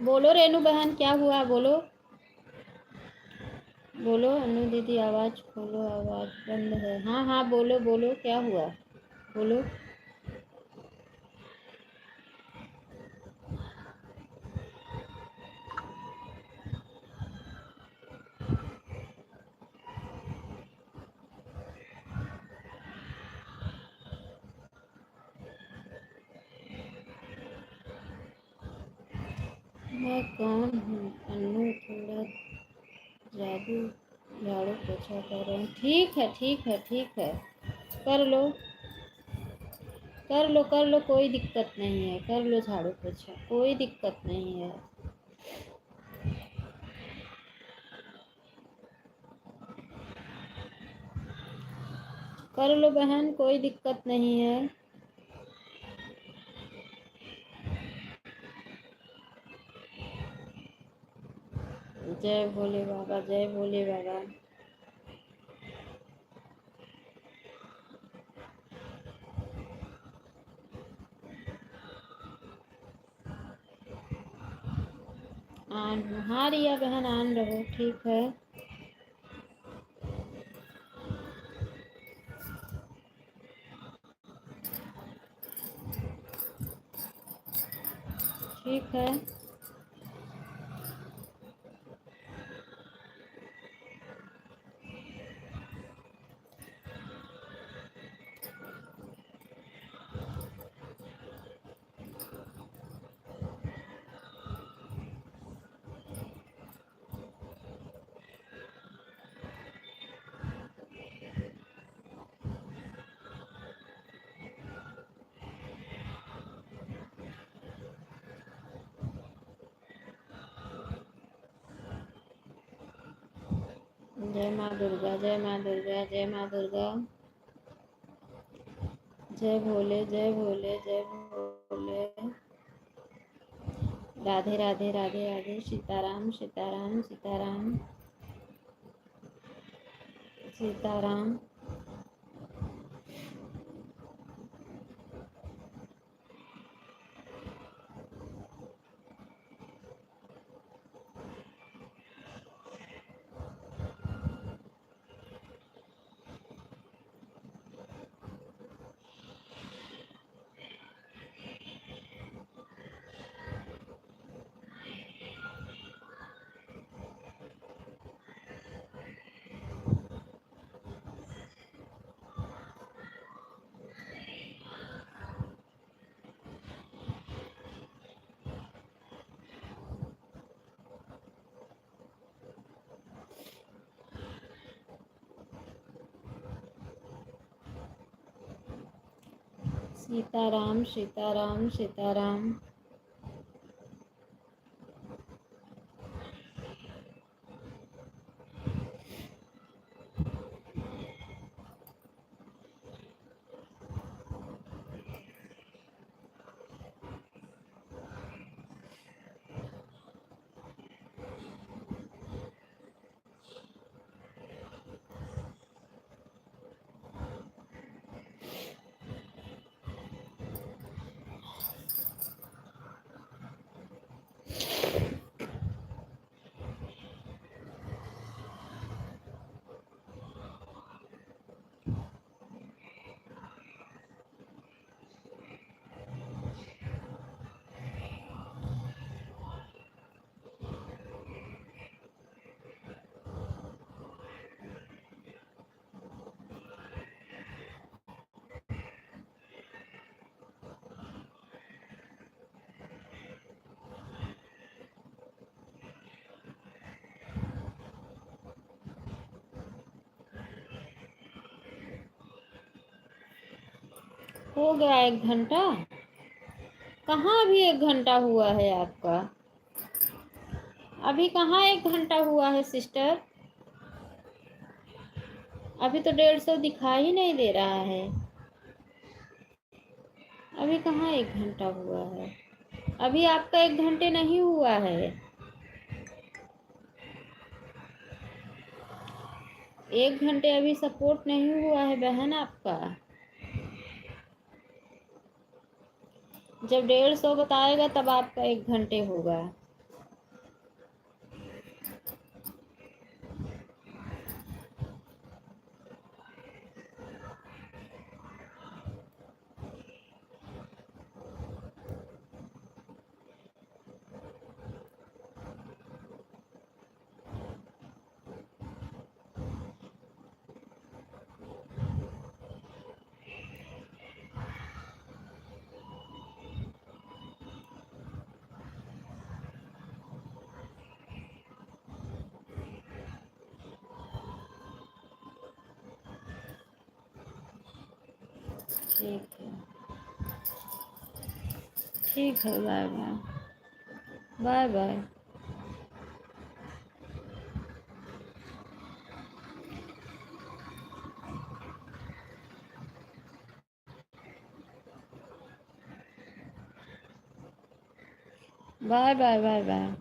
बोलो रेनू बहन, क्या हुआ? बोलो बोलो। अनु दीदी आवाज़ खोलो, आवाज़ बंद है। हाँ हाँ, बोलो बोलो, क्या हुआ? बोलो। मैं कौन हूँ? अनु, थोड़ा जादू, झाड़ू पोछा कर रहे हैं। ठीक है ठीक है ठीक है, कर लो कर लो कर लो, कोई दिक्कत नहीं है, कर लो झाड़ू पोछा, कोई दिक्कत नहीं है। कर लो बहन, कोई दिक्कत नहीं है। जय भोले बाबा, जय भोले बाबा। आन, हाँ रिया बहन, आन रहो, ठीक है। ठीक है। जय माँ दुर्गा, जय माँ दुर्गा, जय माँ दुर्गा। जय भोले, जय भोले, जय भोले। राधे राधे राधे राधे, सीताराम सीताराम सीताराम सीताराम। सीताराम सीताराम सीताराम। हो गया 1 घंटा? कहाँ अभी 1 घंटा हुआ है आपका? अभी कहाँ 1 घंटा हुआ है सिस्टर? अभी तो 150 दिखाई ही नहीं दे रहा है। अभी कहाँ 1 घंटा हुआ है? अभी आपका 1 घंटे नहीं हुआ है। 1 घंटे अभी सपोर्ट नहीं हुआ है बहन आपका। जब 150 बताएगा तब आपका 1 घंटे होगा। ठीक है, ठीक है, bye bye. Bye bye. Bye bye bye bye.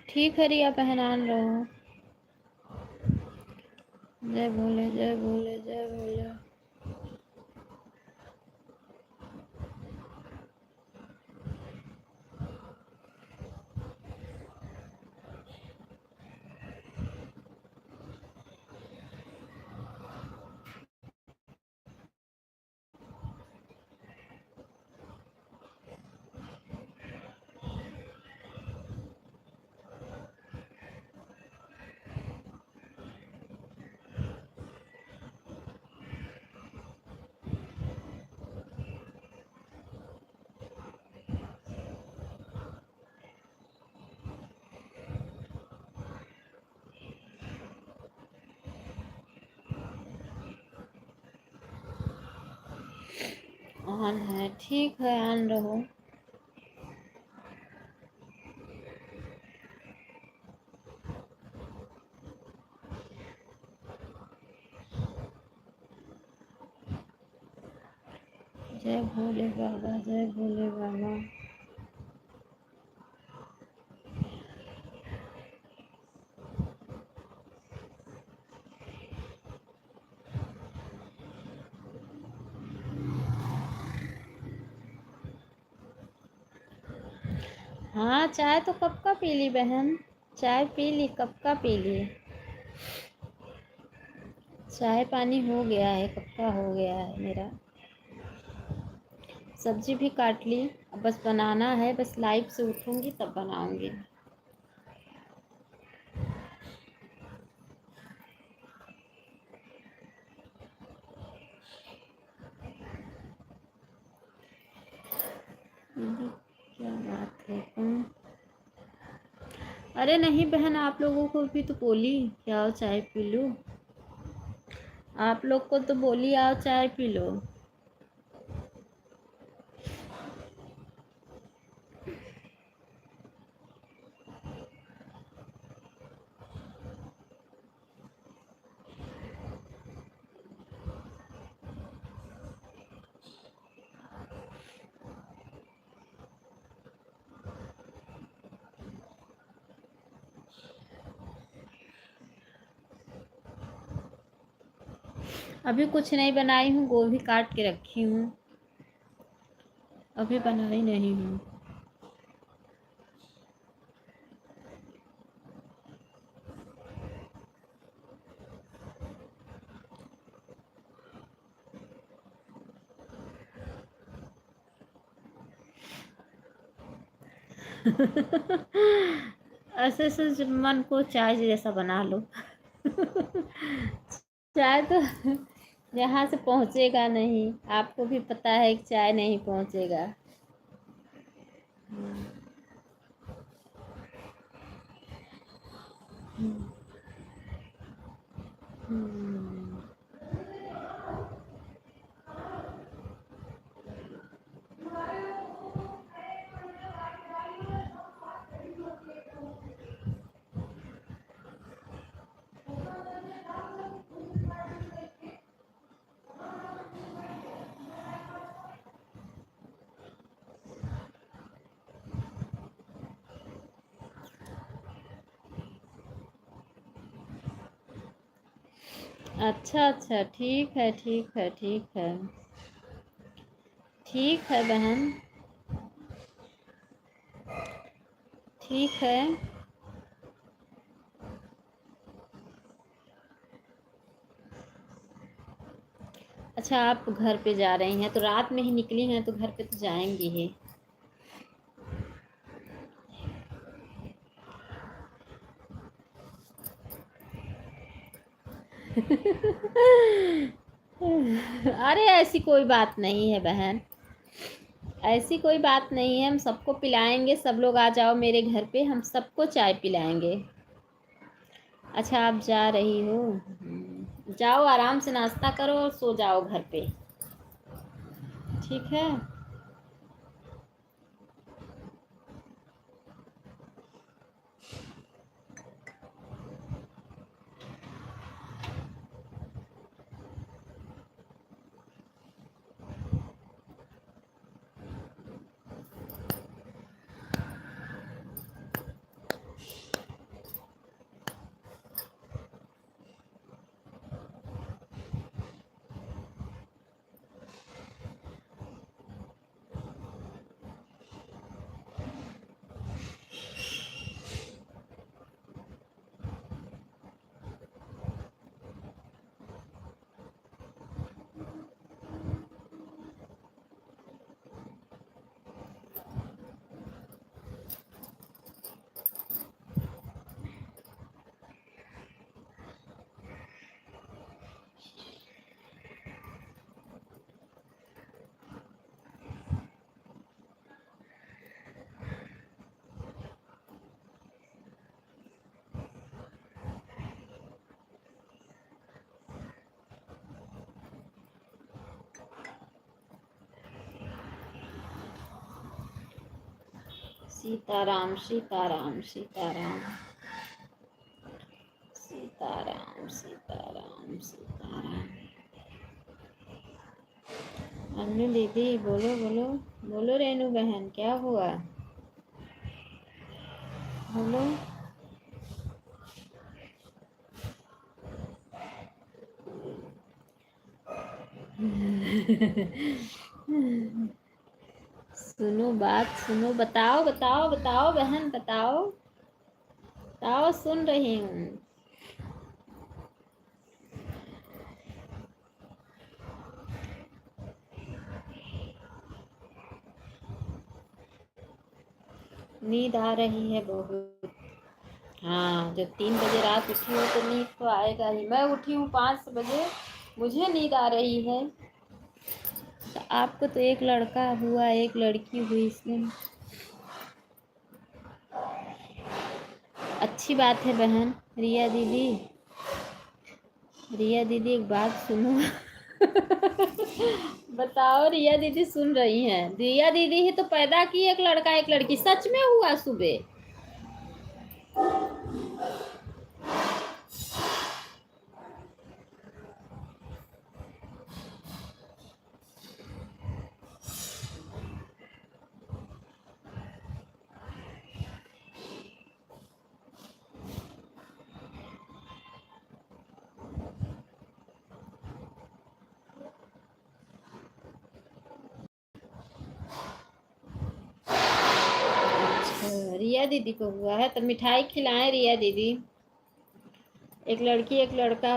ठीक है रिया पहनान रहो। जय भोले, जय भोले, जय भोले। ऑन है, ठीक है, ऑन रहो। जय भोले बाबा, जय भोले बाबा। हाँ, चाय तो कब का पी ली बहन, चाय पी ली, कब का पी ली। चाय पानी हो गया है, कब का हो गया है मेरा। सब्जी भी काट ली, अब बस बनाना है, बस लाइव से उठूंगी तब बनाऊंगी। क्या बात है अरे नहीं बहन, आप लोगों को भी तो बोली कि आओ चाय पी लो। आप लोग को तो बोली आओ चाय पी लो। अभी कुछ नहीं बनाई हूँ, गोभी काट के रखी हूँ, अभी बनाई नहीं हूँ। ऐसे ऐसे मन को चाय जैसा बना लो। चाय तो यहाँ से पहुँचेगा नहीं, आपको भी पता है कि चाय नहीं पहुँचेगा। हम्म। अच्छा अच्छा, ठीक है ठीक है ठीक है। ठीक है बहन, ठीक है। अच्छा, आप घर पे जा रही हैं तो रात में ही निकली हैं तो घर पे तो जाएंगी ही। अरे ऐसी कोई बात नहीं है बहन, ऐसी कोई बात नहीं है, हम सबको पिलाएंगे, सब लोग आ जाओ मेरे घर पे, हम सबको चाय पिलाएंगे। अच्छा, आप जा रही हो, जाओ आराम से नाश्ता करो और सो जाओ घर पे। ठीक है। सीताराम सीताराम सीताराम सीताराम सीताराम सीताराम। अन्नू दीदी, बोलो बोलो, बोलो रेनू बहन, क्या हुआ? बोलो। सुनो बात सुनो, बताओ बताओ बताओ बहन, बताओ बताओ, सुन रही हूँ। नींद आ रही है बहुत। हाँ, जब 3 बजे रात उठी हो तो नींद तो आएगा ही। मैं उठी हूँ 5 बजे, मुझे नींद आ रही है। तो आपको तो एक लड़का हुआ, एक लड़की हुई इसमें अच्छी बात है बहन। रिया दीदी, रिया दीदी एक बात सुनो। बताओ, रिया दीदी सुन रही हैं? रिया दीदी ही तो पैदा की एक लड़का एक लड़की, सच में हुआ सुबह। अच्छा, रिया दीदी को हुआ है तो मिठाई खिलाएं रिया दीदी। एक लड़की एक लड़का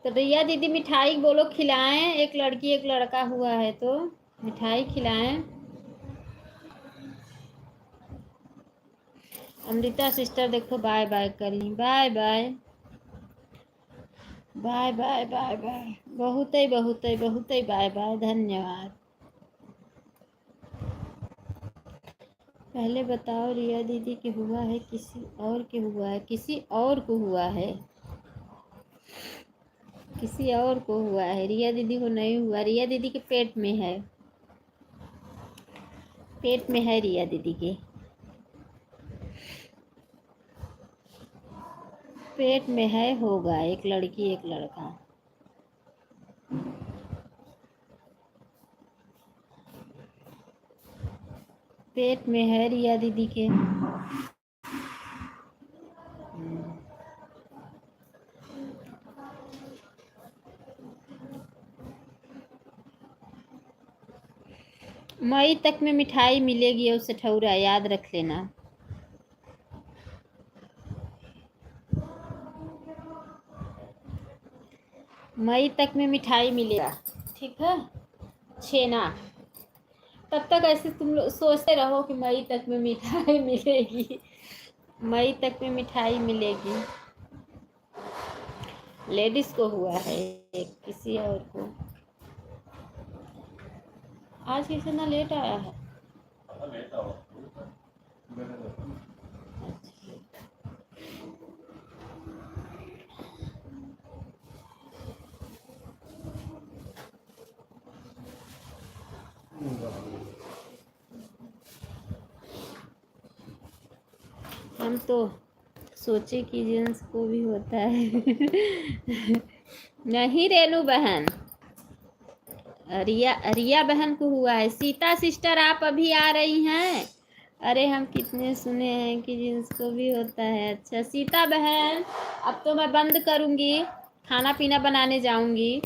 तो रिया दीदी मिठाई बोलो खिलाएं, एक लड़की एक लड़का हुआ है तो मिठाई खिलाएं। अमृता सिस्टर देखो बाय बाय कर ली, bye bye bye bye bye bye, बहुत ही बहुत ही बहुत ही बाय बाय, धन्यवाद। पहले बताओ रिया दीदी के हुआ है किसी और के हुआ है? किसी और को हुआ है, किसी और को हुआ है, रिया दीदी को नहीं हुआ। रिया दीदी के पेट में है, पेट में है रिया दीदी के, पेट में है, होगा। एक लड़की एक लड़का, पेट में है रिया दीदी के। मई तक में मिठाई मिलेगी उसे ठौरा, याद रख लेना। मई तक में मिठाई मिलेगा, ठीक है, छेना। तब तक ऐसे तुम लोग सोचते रहो कि मई तक में मिठाई मिलेगी, मई तक में मिठाई मिलेगी। लेडीज को हुआ है, किसी और को। आज किसी ना लेट आया है। हम तो सोचे कि जेंट्स को भी होता है। नहीं रेनू बहन, रिया बहन को हुआ है। सीता सिस्टर आप अभी आ रही हैं? अरे हम कितने सुने हैं कि जेंट्स को भी होता है। अच्छा सीता बहन, अब तो मैं बंद करूँगी, खाना पीना बनाने जाऊँगी।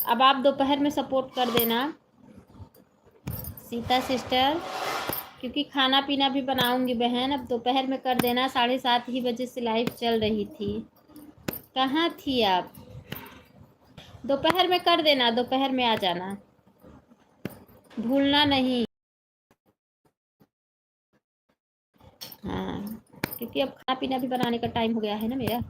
अब आप दोपहर में सपोर्ट कर देना सीता सिस्टर, क्योंकि खाना पीना भी बनाऊंगी बहन। अब दोपहर में कर देना, 7:30 ही बजे से लाइव चल रही थी। कहाँ थी आप? दोपहर में कर देना, दोपहर में आ जाना, भूलना नहीं। हाँ, क्योंकि अब खाना पीना भी बनाने का टाइम हो गया है ना मेरा।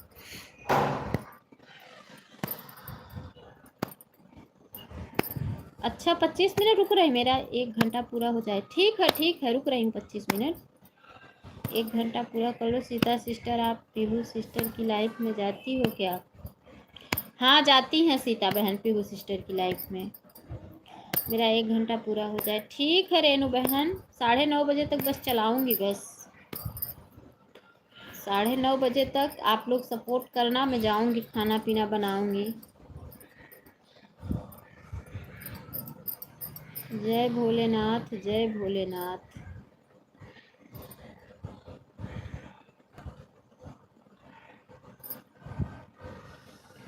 अच्छा 25 मिनट रुक रहे, मेरा 1 घंटा पूरा हो जाए। ठीक है, रुक रही हूँ 25 मिनट। 1 घंटा पूरा कर लो। सीता सिस्टर आप पीहू सिस्टर की लाइफ में जाती हो क्या? हाँ जाती हैं सीता बहन पीहू सिस्टर की लाइफ में। मेरा 1 घंटा पूरा हो जाए। ठीक है रेनू बहन, 9:30 बजे तक बस चलाऊँगी, बस 9:30 बजे तक आप लोग सपोर्ट करना। मैं जाऊँगी, खाना पीना बनाऊँगी। जय भोलेनाथ, जय भोलेनाथ।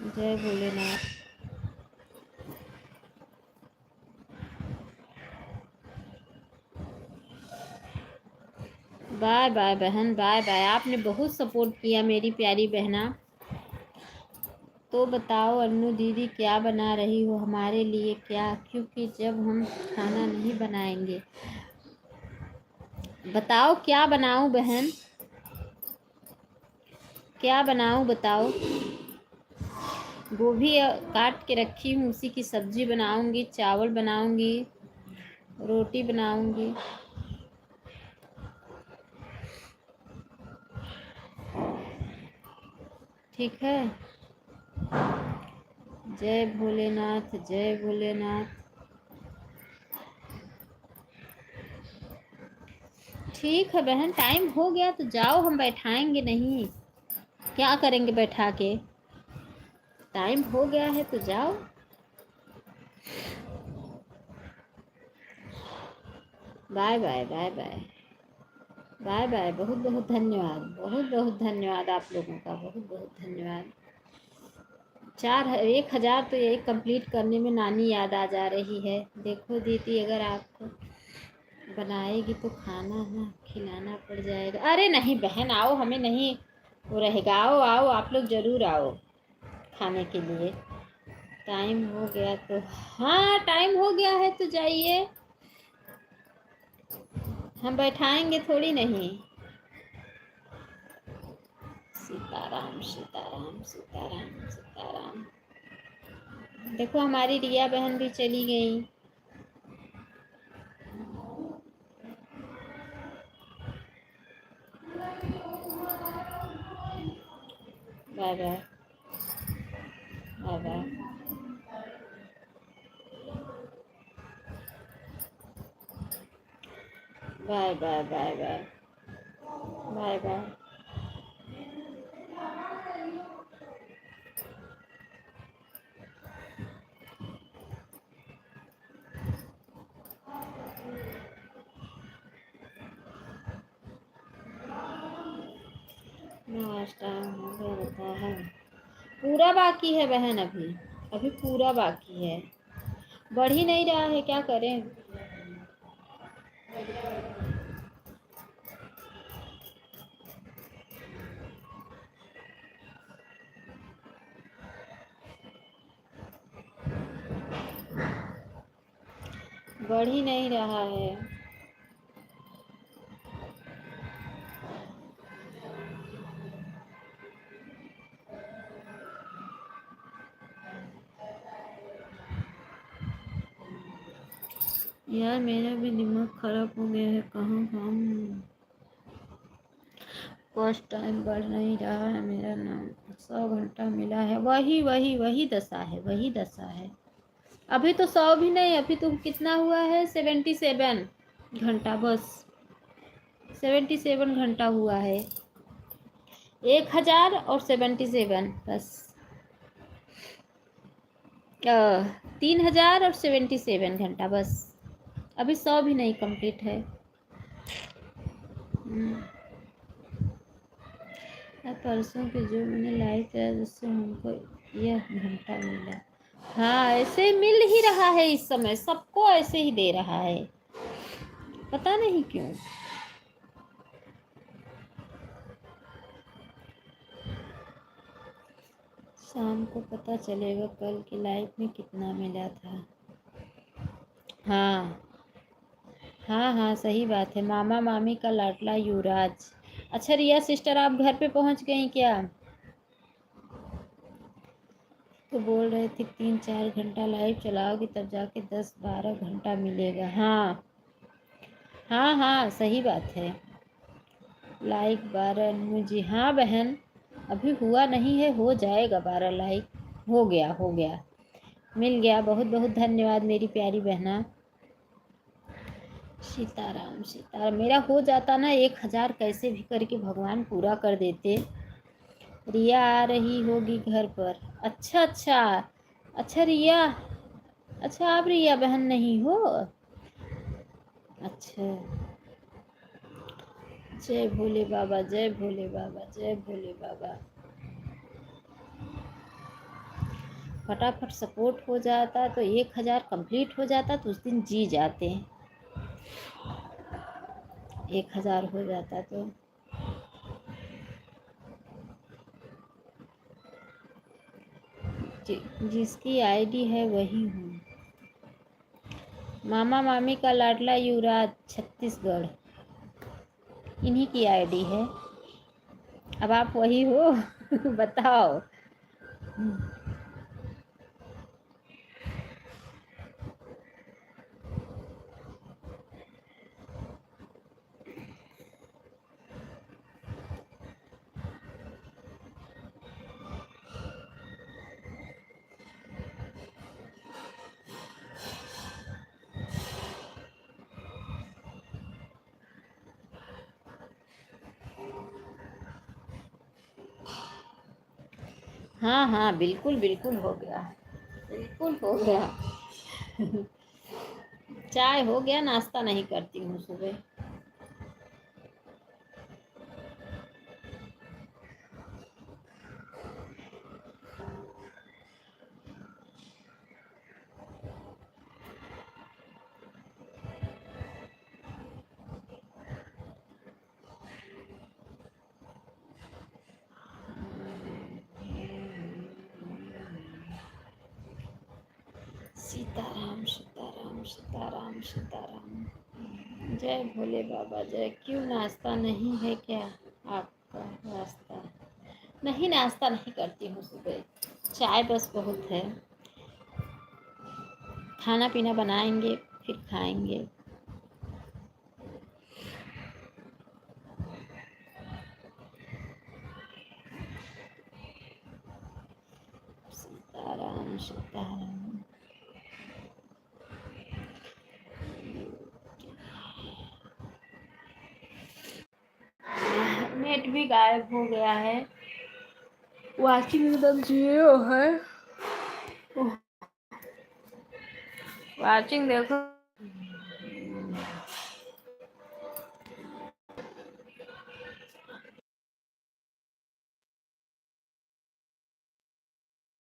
जय भोलेनाथ। बाय बाय बहन, बाय बाय। आपने बहुत सपोर्ट किया मेरी प्यारी बहना। तो बताओ अन्नू दीदी क्या बना रही हो हमारे लिए? क्या, क्योंकि जब हम खाना नहीं बनाएंगे। बताओ क्या बनाऊं बहन, क्या बनाऊं बताओ। गोभी काट के रखी हूँ, उसी की सब्जी बनाऊंगी, चावल बनाऊंगी, रोटी बनाऊंगी। ठीक है। जय भोलेनाथ, जय भोलेनाथ। ठीक है बहन, टाइम हो गया तो जाओ, हम बैठाएंगे नहीं, क्या करेंगे बैठा के। टाइम हो गया है तो जाओ। Bye bye bye bye bye bye. बहुत बहुत धन्यवाद, बहुत बहुत धन्यवाद आप लोगों का, बहुत बहुत धन्यवाद। 1,000 तो ये कंप्लीट करने में नानी याद आ जा रही है। देखो दीदी, अगर आपको बनाएगी तो खाना ना खिलाना पड़ जाएगा। अरे नहीं बहन, आओ, हमें नहीं वो रहेगा। आओ आओ, आप लोग ज़रूर आओ खाने के लिए। टाइम हो गया तो, हाँ टाइम हो गया है तो जाइए, हम बैठाएंगे थोड़ी नहीं। सीताराम सीताराम सीताराम सीताराम। देखो हमारी रिया बहन भी चली गई। Bye bye bye bye bye bye bye bye bye bye. नाश्ता हो गया रहता है, पूरा बाकी है बहन, अभी अभी पूरा बाकी है, बढ़ ही नहीं रहा है, क्या करें। बढ़ ही नहीं रहा है। यार मेरा भी दिमाग खराब हो गया है, कहाँ हम फर्स्ट टाइम बढ़ नहीं रहा है मेरा नाम। 100 घंटा मिला है, वही वही वही दशा है, वही दशा है। अभी तो 100 भी नहीं, अभी तो कितना हुआ है, 77 घंटा बस। 77 घंटा हुआ है, 1000 और 77 बस। 3000 और 77 घंटा बस। अभी 100 भी नहीं कंप्लीट है। परसों के जो मैंने लाइव किया जिससे हमको यह घंटा मिला। हाँ ऐसे मिल ही रहा है, इस समय सबको ऐसे ही दे रहा है, पता नहीं क्यों। शाम को पता चलेगा कल की लाइव में कितना मिला था। हाँ हाँ हाँ सही बात है। मामा मामी का लाडला युवराज। अच्छा रिया सिस्टर आप घर पे पहुंच गई क्या? तो बोल रहे थे 3-4 घंटा लाइव चलाओगी तब जाके 10-12 घंटा मिलेगा। हाँ हाँ हाँ सही बात है। लाइक 12 मुझे, हाँ बहन अभी हुआ नहीं है, हो जाएगा 12 लाइक। हो गया हो गया, मिल गया। बहुत बहुत धन्यवाद मेरी प्यारी बहना। सीताराम सीताराम। मेरा हो जाता ना 1000, कैसे भी करके भगवान पूरा कर देते। रिया आ रही होगी घर पर। अच्छा अच्छा अच्छा रिया, अच्छा आप रिया बहन नहीं हो? अच्छा, जय भोले बाबा जय भोले बाबा जय भोले बाबा। फटाफट सपोर्ट हो जाता तो 1000 कंप्लीट हो जाता तो उस दिन जी जाते। 1000 हो जाता तो जिसकी आईडी है वही हूँ। मामा मामी का लाडला युवराज छत्तीसगढ़, इन्हीं की आईडी है। अब आप वही हो बताओ। हाँ हाँ बिल्कुल बिल्कुल हो गया, बिल्कुल हो गया। चाय हो गया, नाश्ता नहीं करती हूँ सुबह। सीताराम सीताराम सीताराम सीताराम। जय भोले बाबा जय। क्यों नाश्ता नहीं है क्या आपका? रास्ता नहीं, नाश्ता नहीं करती हूँ सुबह, चाय बस बहुत है। खाना पीना बनाएंगे फिर खाएंगे। सीताराम सीताराम। नेट भी गायब हो गया है, वाचिंग एकदम जीरो है। वाचिंग देखो।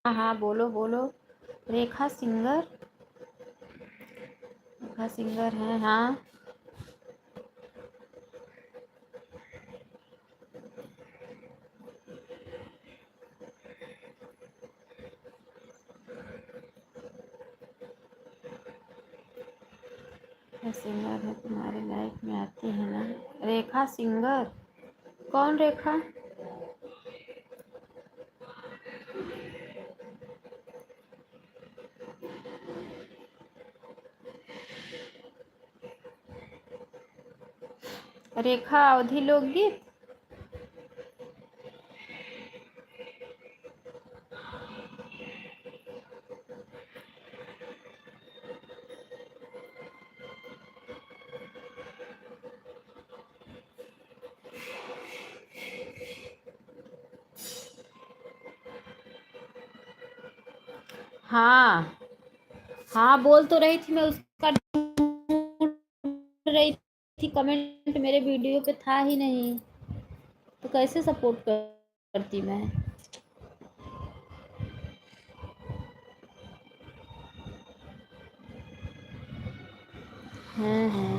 हाँ हाँ, बोलो बोलो। रेखा सिंगर, रेखा सिंगर है हाँ। सिंगर है, तुम्हारी लाइफ में आती है ना रेखा सिंगर? कौन रेखा? रेखा अवधि लोकगीत। हाँ हाँ, बोल तो रही थी मैं, उसका ढूंढ रही थी, कमेंट मेरे वीडियो पे था ही नहीं, तो कैसे सपोर्ट करती मैं। हाँ हाँ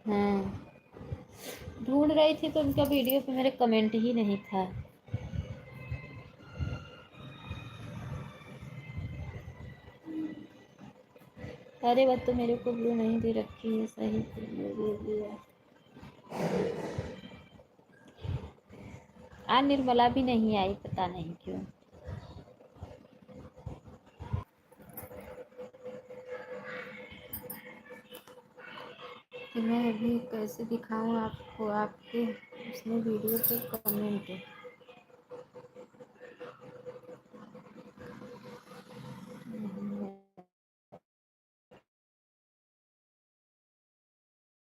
हाँ, ढूंढ रही थी तो उनका वीडियो पे मेरे कमेंट ही नहीं था। अरे वह तो मेरे को ब्लू नहीं दे रखी है, सही ब्लू दे दिया। आज निर्मला भी नहीं आई, पता नहीं क्यों। कि मैं अभी कैसे दिखाऊं आपको, आपके उसने वीडियो पे कमेंट।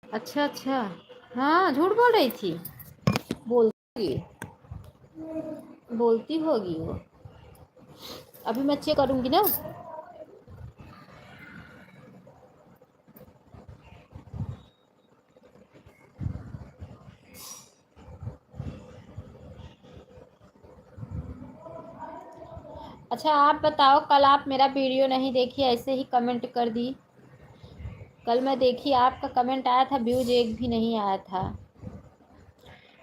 अच्छा अच्छा, हाँ झूठ बोल रही थी। बोलती बोलती होगी वो। अभी मैं चेक करूंगी ना। अच्छा आप बताओ, कल आप मेरा वीडियो नहीं देखी, ऐसे ही कमेंट कर दी। कल मैं देखी, आपका कमेंट आया था, व्यूज एक भी नहीं आया था।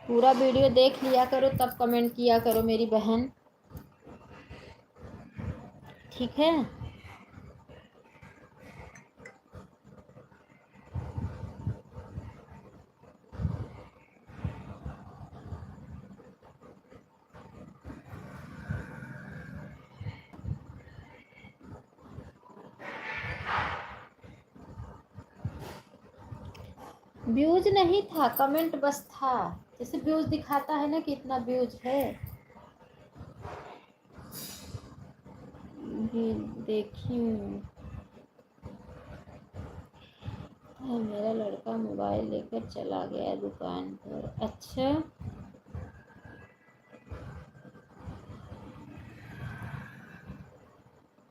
पूरा वीडियो देख लिया करो तब कमेंट किया करो मेरी बहन, ठीक है। व्यूज नहीं था, कमेंट बस था। जैसे व्यूज दिखाता है ना कि इतना व्यूज है। ये देखी हूँ। मेरा लड़का मोबाइल लेकर चला गया दुकान पर। अच्छा,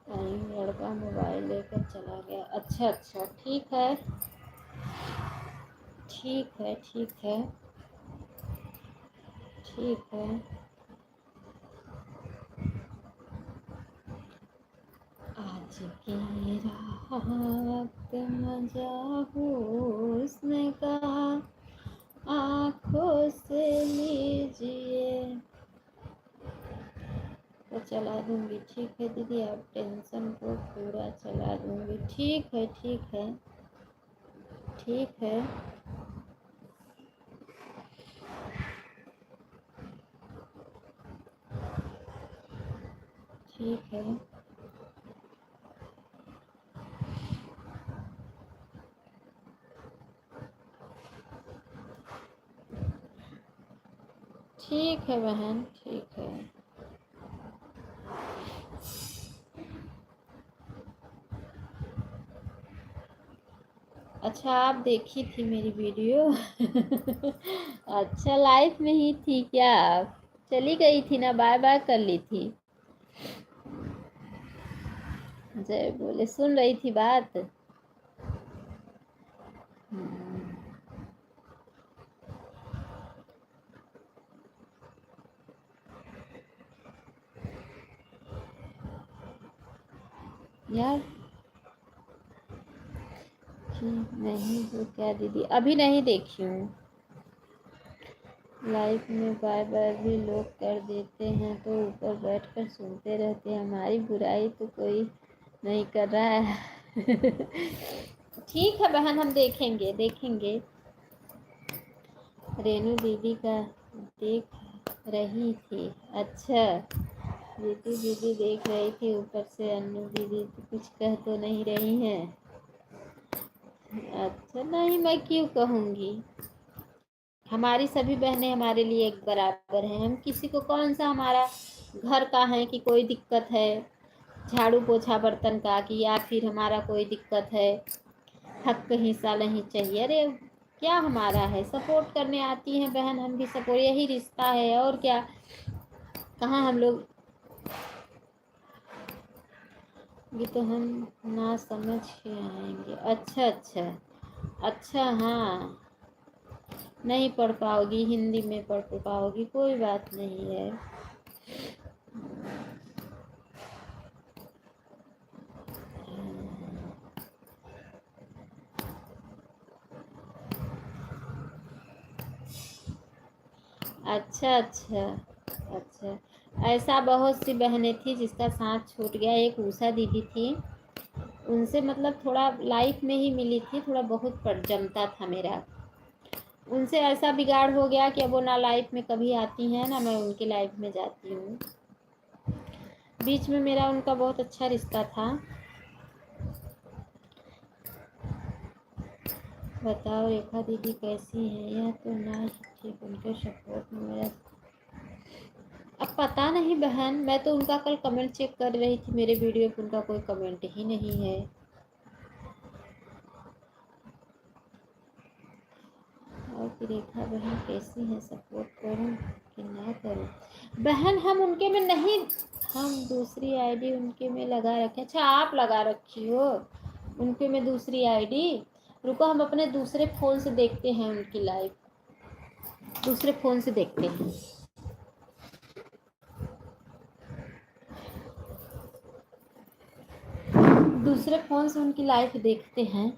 लड़का मोबाइल लेकर चला गया। अच्छा अच्छा, ठीक है ठीक है ठीक है ठीक है। आज की रात मजा उसने कहा, आँखों से लीजिए। तो चला दूंगी, ठीक है दीदी, आप टेंशन को पूरा चला दूंगी। ठीक है ठीक है ठीक है। ठीक है। ठीक है बहन, ठीक है। अच्छा, आप देखी थी मेरी वीडियो? अच्छा, लाइफ में ही थी क्या आप? चली गई थी ना, बाय बाय कर ली थी। जय बोले, सुन रही थी बात। यार कि नहीं तो क्या दीदी, अभी नहीं देखी हूँ। लाइफ में बाय बाय भी लोग कर देते हैं तो ऊपर बैठकर सुनते रहते हैं। हमारी बुराई तो कोई नहीं कर रहा है। ठीक है बहन, हम देखेंगे देखेंगे। रेनू दीदी का देख रही थी? अच्छा, दीदी दीदी देख रही थी, ऊपर से अन्नू दीदी तो कुछ कह तो नहीं रही हैं? अच्छा, नहीं मैं क्यों कहूँगी। हमारी सभी बहनें हमारे लिए एक बराबर हैं। हम किसी को कौन सा हमारा घर का है कि कोई दिक्कत है, झाड़ू पोछा बर्तन का, कि या फिर हमारा कोई दिक्कत है, हक हिस्सा नहीं चाहिए। अरे क्या हमारा है, सपोर्ट करने आती हैं बहन, हम भी सपोर्ट, यही रिश्ता है और क्या। कहाँ हम लोग, ये तो हम ना समझ के आएंगे। अच्छा अच्छा। अच्छा हाँ, नहीं पढ़ पाओगी, हिंदी में पढ़ पाओगी, कोई बात नहीं है। अच्छा अच्छा। अच्छा, ऐसा बहुत सी बहनें थी जिसका साथ छूट गया। एक उषा दीदी थी, उनसे मतलब थोड़ा लाइफ में ही मिली थी, थोड़ा बहुत पर जमता था मेरा। उनसे ऐसा बिगाड़ हो गया कि अब वो ना लाइफ में कभी आती हैं ना मैं उनकी लाइफ में जाती हूँ। बीच में मेरा उनका बहुत अच्छा रिश्ता था। बताओ रेखा दीदी कैसी हैं? यह तो ना ही ठीक, उनके सपोर्ट में मेरा। अब पता नहीं बहन, मैं तो उनका कल कमेंट चेक कर रही थी, मेरे वीडियो पे उनका कोई कमेंट ही नहीं है। और कि रेखा बहन कैसी है, सपोर्ट करूं कि ना करूं? बहन हम उनके में नहीं, हम दूसरी आईडी उनके में लगा रखे। अच्छा, आप लगा रखी हो उनके में दूसरी आईडी? रुको, हम अपने दूसरे फ़ोन से देखते हैं उनकी लाइव, दूसरे फ़ोन से देखते हैं। दूसरे फ़ोन से उनकी लाइव देखते हैं,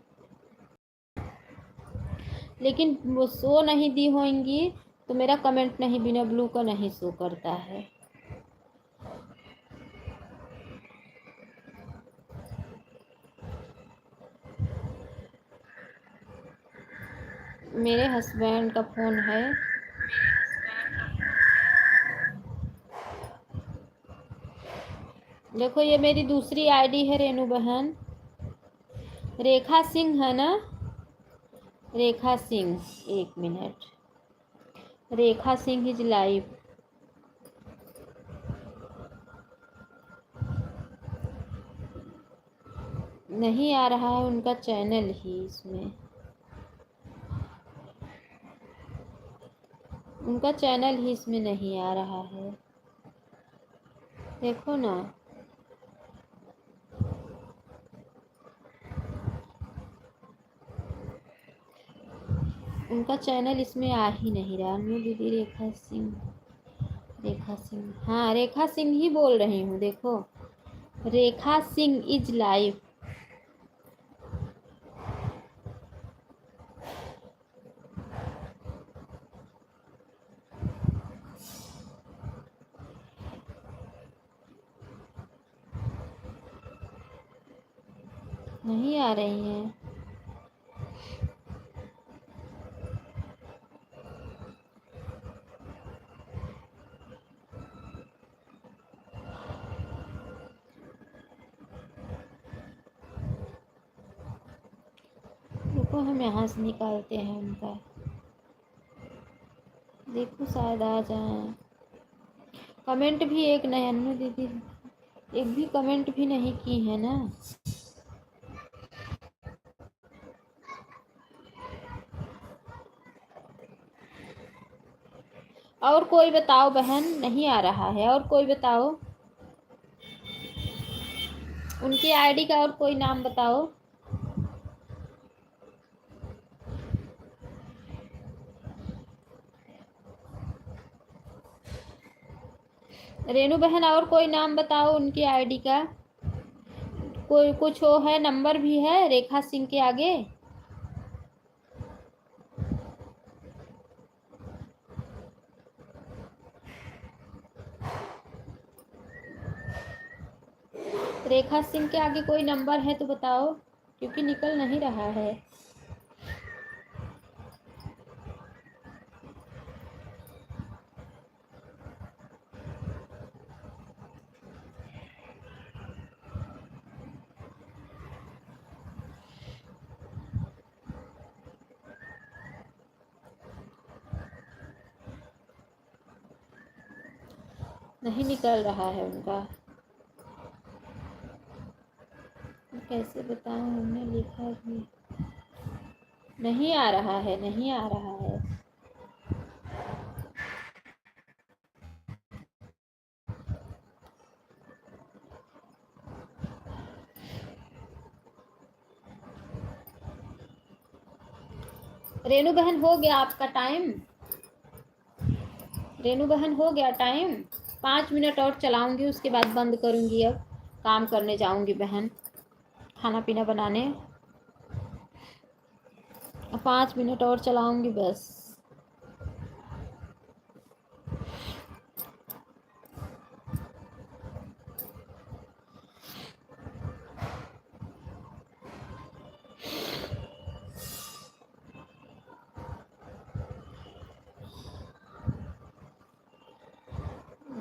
लेकिन वो शो नहीं दी होंगी तो मेरा कमेंट नहीं, बिना ब्लू का नहीं शो करता है। मेरे हस्बैंड का फ़ोन है। देखो, ये मेरी दूसरी आईडी है रेनू बहन, रेखा सिंह है ना, रेखा सिंह। एक minute, Rekha Singh is live. नहीं आ रहा है उनका चैनल ही इसमें, उनका चैनल ही इसमें नहीं आ रहा है, देखो ना। उनका चैनल इसमें आ ही नहीं रहा। अन्नू दीदी रेखा सिंह, रेखा सिंह, हाँ रेखा सिंह ही बोल रही हूँ, देखो रेखा सिंह इज लाइव। नहीं आ रही हैं। देखो हम यहाँ से निकालते हैं उनका, देखो शायद आ जाए। कमेंट भी एक नहीं, अन्नू दीदी एक भी कमेंट भी नहीं की है ना। और कोई बताओ बहन, नहीं आ रहा है, और कोई बताओ उनकी आईडी का, और कोई नाम बताओ। रेनू बहन और कोई नाम बताओ उनकी आईडी का, कोई कुछ वो है, नंबर भी है रेखा सिंह के आगे। रेखा सिंह के आगे कोई नंबर है तो बताओ, क्योंकि निकल नहीं रहा है। नहीं निकल रहा है उनका, कैसे बताऊं, हमने लिखा भी नहीं आ रहा है, नहीं आ रहा है। रेनू बहन हो गया आपका टाइम, रेनू बहन हो गया टाइम। 5 मिनट और चलाऊंगी, उसके बाद बंद करूंगी। अब काम करने जाऊंगी बहन, खाना पीना बनाने। 5 मिनट और चलाऊंगी बस।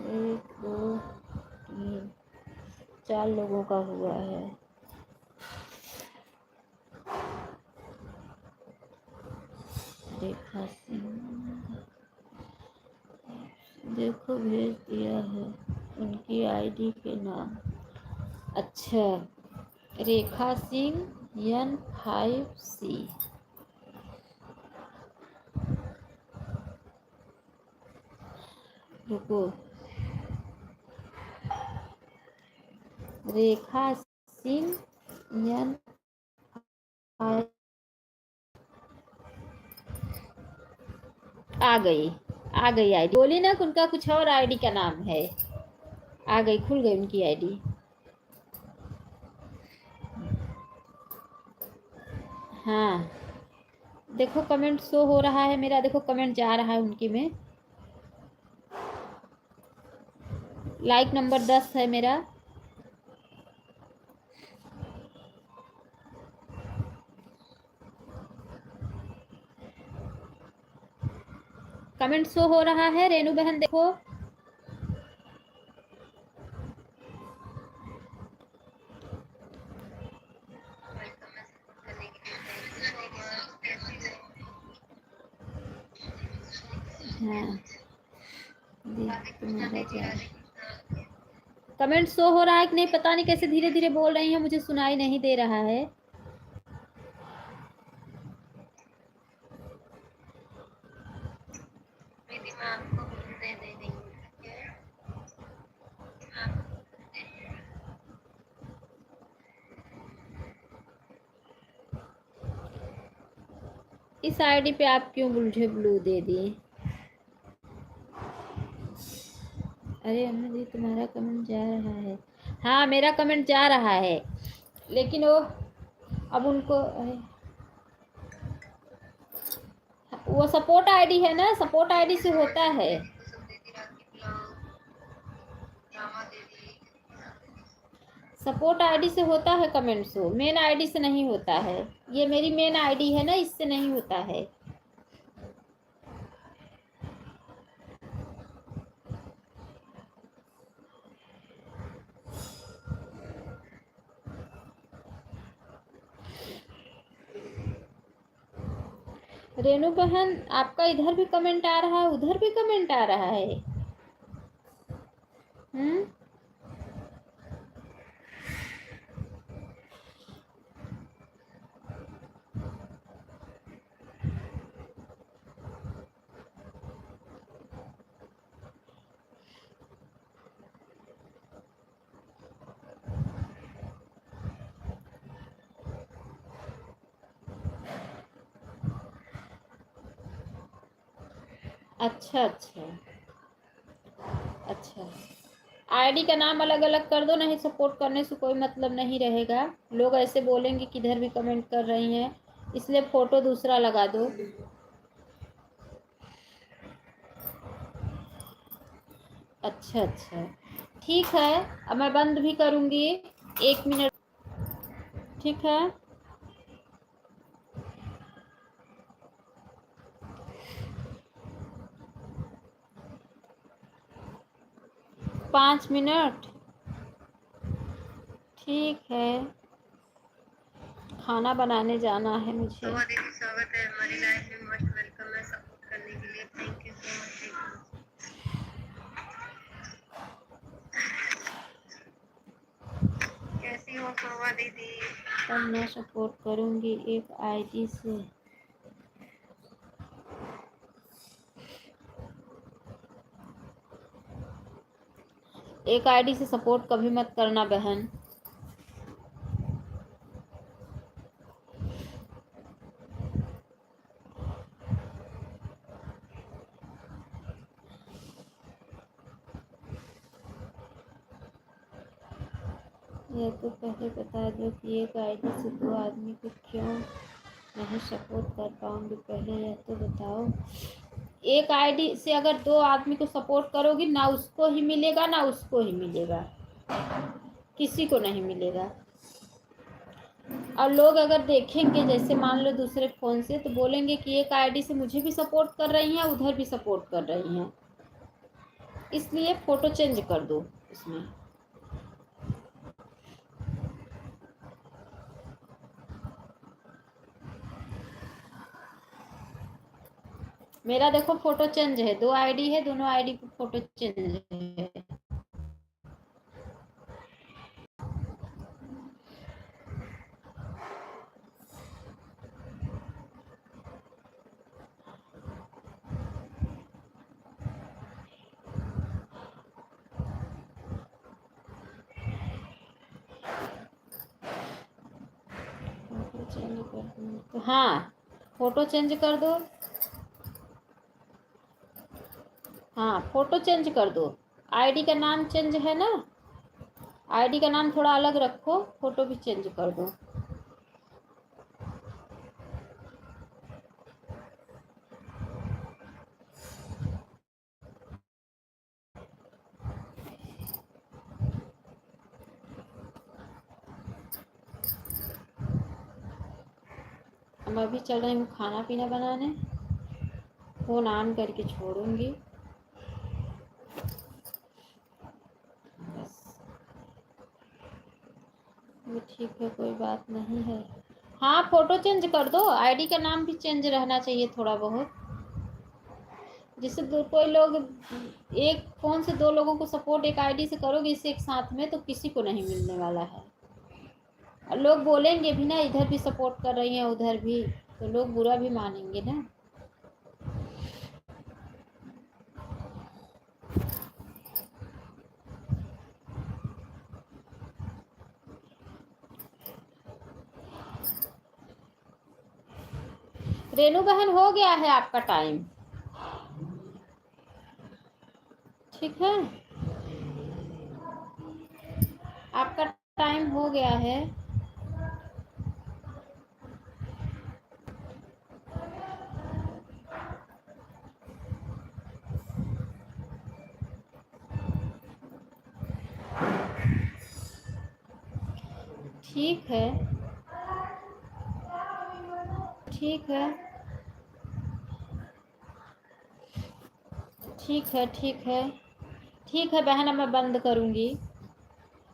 एक दो तीन 4 लोगों का हुआ है। रेखा सिंह देखो भेज दिया है उनकी आईडी के नाम। अच्छा, रेखा सिंह N5C। रुको, रेखा सिंह N आ गई, आ गई आईडी। बोली ना उनका कुछ और आईडी का नाम है। आ गई, खुल गई उनकी आईडी। हाँ देखो कमेंट शो हो रहा है मेरा, देखो कमेंट जा रहा है उनकी में। लाइक नंबर 10 है मेरा। कमेंट शो हो रहा है रेनू बहन, देखो। हाँ कमेंट शो हो रहा है कि नहीं पता नहीं, कैसे धीरे धीरे बोल रही हैं, मुझे सुनाई नहीं दे रहा है। इस आईडी पे आप क्यों मुझे ब्लू दे दिए? अरे अम्मा जी तुम्हारा कमेंट जा रहा है। हाँ मेरा कमेंट जा रहा है, लेकिन वो अब उनको वो सपोर्ट आईडी है ना, सपोर्ट आईडी से होता है। सपोर्ट आईडी से होता है कमेंट शो, मेन आईडी से नहीं होता है। ये मेरी मेन आईडी है ना, इससे नहीं होता है। रेनू बहन, आपका इधर भी कमेंट आ रहा है, उधर भी कमेंट आ रहा है। हम्म। अच्छा अच्छा अच्छा। आईडी का नाम अलग अलग कर दो, नहीं सपोर्ट करने से कोई मतलब नहीं रहेगा। लोग ऐसे बोलेंगे कि इधर भी कमेंट कर रही हैं, इसलिए फोटो दूसरा लगा दो। अच्छा अच्छा, ठीक है। अब मैं बंद भी करूँगी, 1 मिनट। ठीक है। 5 मिनट। ठीक है, खाना बनाने जाना है मुझे। दीदी स्वागत है हमारी लाइफ में, मोस्ट वेलकम है सपोर्ट करने के लिए, थैंक यू सो मच। कैसी हो शोभा दीदी? तब मैं सपोर्ट करूंगी एक आईडी से। एक आईडी से सपोर्ट कभी मत करना बहन। ये तो पहले बता दो कि एक आईडी से 2 आदमी को क्यों नहीं सपोर्ट कर पाऊंगी, पहले यह तो बताओ। एक आईडी से अगर 2 आदमी को सपोर्ट करोगी ना, उसको ही मिलेगा ना उसको ही मिलेगा, किसी को नहीं मिलेगा। और लोग अगर देखेंगे, जैसे मान लो दूसरे फ़ोन से, तो बोलेंगे कि एक आईडी से मुझे भी सपोर्ट कर रही हैं, उधर भी सपोर्ट कर रही हैं, इसलिए फ़ोटो चेंज कर दो इसमें। मेरा देखो फ़ोटो चेंज है, 2 आईडी है, दोनों आईडी पे फ़ोटो चेंज है। फ़ोटो चेंज कर दूँ तो हाँ, फ़ोटो चेंज कर दो। हाँ, फ़ोटो चेंज कर दो। आईडी का नाम चेंज है ना, आईडी का नाम थोड़ा अलग रखो, फ़ोटो भी चेंज कर दो। मैं अभी चल रही हूँ खाना पीना बनाने, फ़ोन ऑन करके छोड़ूंगी बस। वो ठीक है, कोई बात नहीं है। हाँ, फ़ोटो चेंज कर दो, आईडी का नाम भी चेंज रहना चाहिए थोड़ा बहुत, जिससे दो कोई लोग, एक फ़ोन से 2 लोगों को सपोर्ट एक आईडी से करोगे इसे एक साथ में, तो किसी को नहीं मिलने वाला है। और लोग बोलेंगे भी ना, इधर भी सपोर्ट कर रही हैं उधर भी, तो लोग बुरा भी मानेंगे ना। रेनू बहन, हो गया है आपका टाइम। ठीक है, आपका टाइम हो गया है। ठीक है ठीक है ठीक है ठीक है ठीक है बहन, अब मैं बंद करूँगी।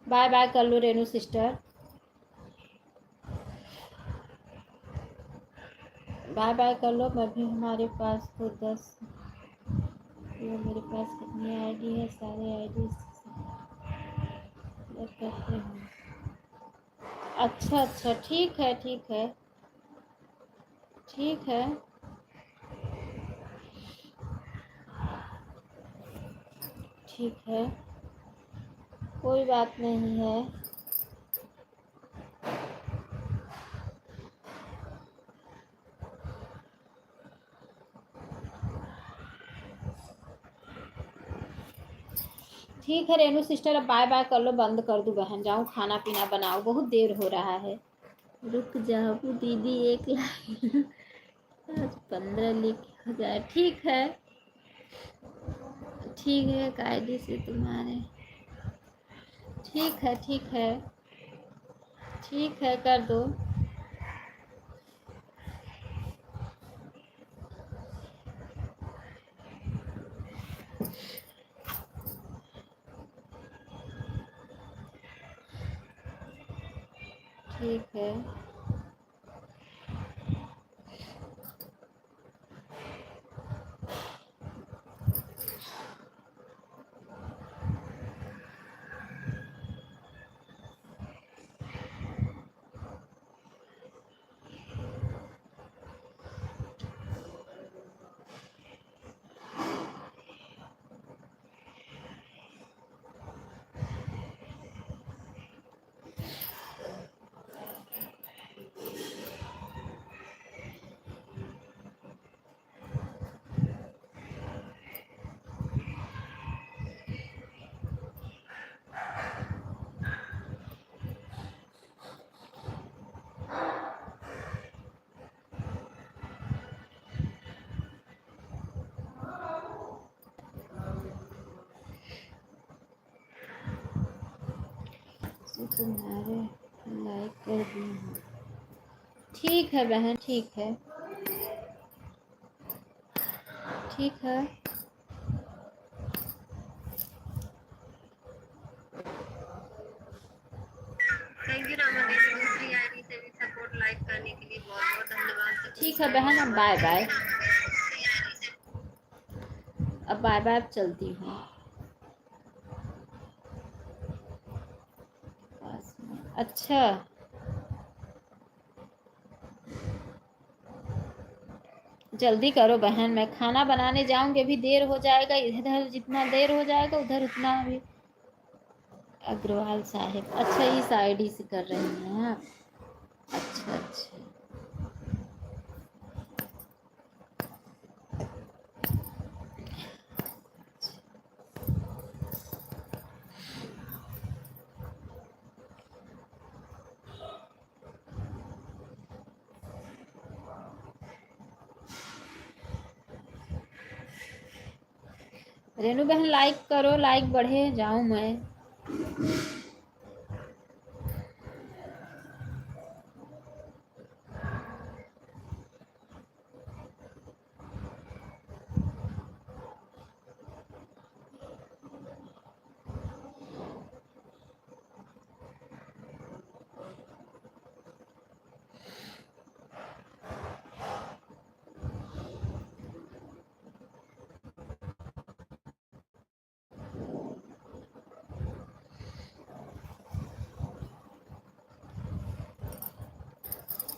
बाय बाय कर लो रेनू सिस्टर। बाय बाय कर लो। मैं भी, हमारे पास तो 10, ये मेरे पास कितनी आईडी है, सारे आईडी करते हैं। अच्छा अच्छा, ठीक है ठीक है ठीक है ठीक है, कोई बात नहीं है। ठीक है रेनू सिस्टर, अब बाय बाय कर लो, बंद कर दूँ बहन, जाऊँ खाना पीना बनाओ, बहुत देर हो रहा है। रुक जाओ दीदी, 1 लाख आज 15 लिख हो जाए। ठीक है ठीक है, कायदे से तुम्हारे, ठीक है ठीक है ठीक है, कर दो। ठीक है तुम्हारे लाइक कर दिए। ठीक है बहन, ठीक है ठीक है। थैंक यू रामा दीदी, दूसरी आईडी से भी सपोर्ट लाइक करने के लिए बहुत बहुत धन्यवाद। ठीक है बहन, अब बाय बाय, अब बाय बाय, अब चलती हूँ। अच्छा जल्दी करो बहन, मैं खाना बनाने जाऊंगी, अभी देर हो जाएगा, इधर जितना देर हो जाएगा उधर उतना अभी। अग्रवाल साहिब, अच्छा इस आईडी से कर रही हैं आप? अच्छा अच्छा, रेनू बहन लाइक करो, लाइक बढ़े, जाऊं मैं।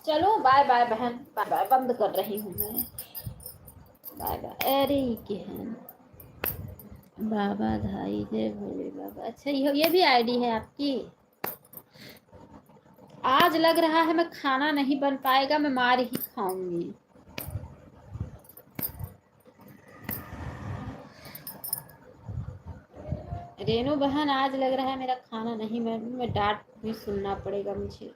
चलो बाय बाय बहन, बाय बाय, बंद कर रही हूँ मैं, बाय बाय। अरे क्या बाबा धाई जय भोले बाबा, अच्छा ये भी आईडी है आपकी? आज लग रहा है मैं खाना नहीं बन पाएगा, मैं मार ही खाऊंगी। रेनू बहन आज लग रहा है मेरा खाना नहीं, मैं डांट भी सुनना पड़ेगा मुझे।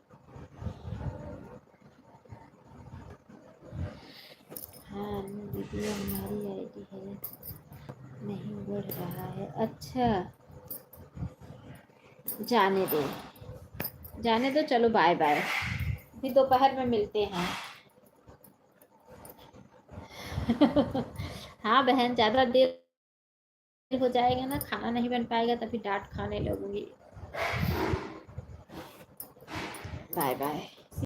हाँ दीदी, हमारी आईडी है, नहीं बढ़ रहा है। अच्छा जाने दो, जाने दो, चलो बाय बाय, फिर दोपहर में मिलते हैं। हाँ बहन, ज़्यादा देर हो जाएगा ना, खाना नहीं बन पाएगा, तभी डांट खाने लगूंगी। Bye bye.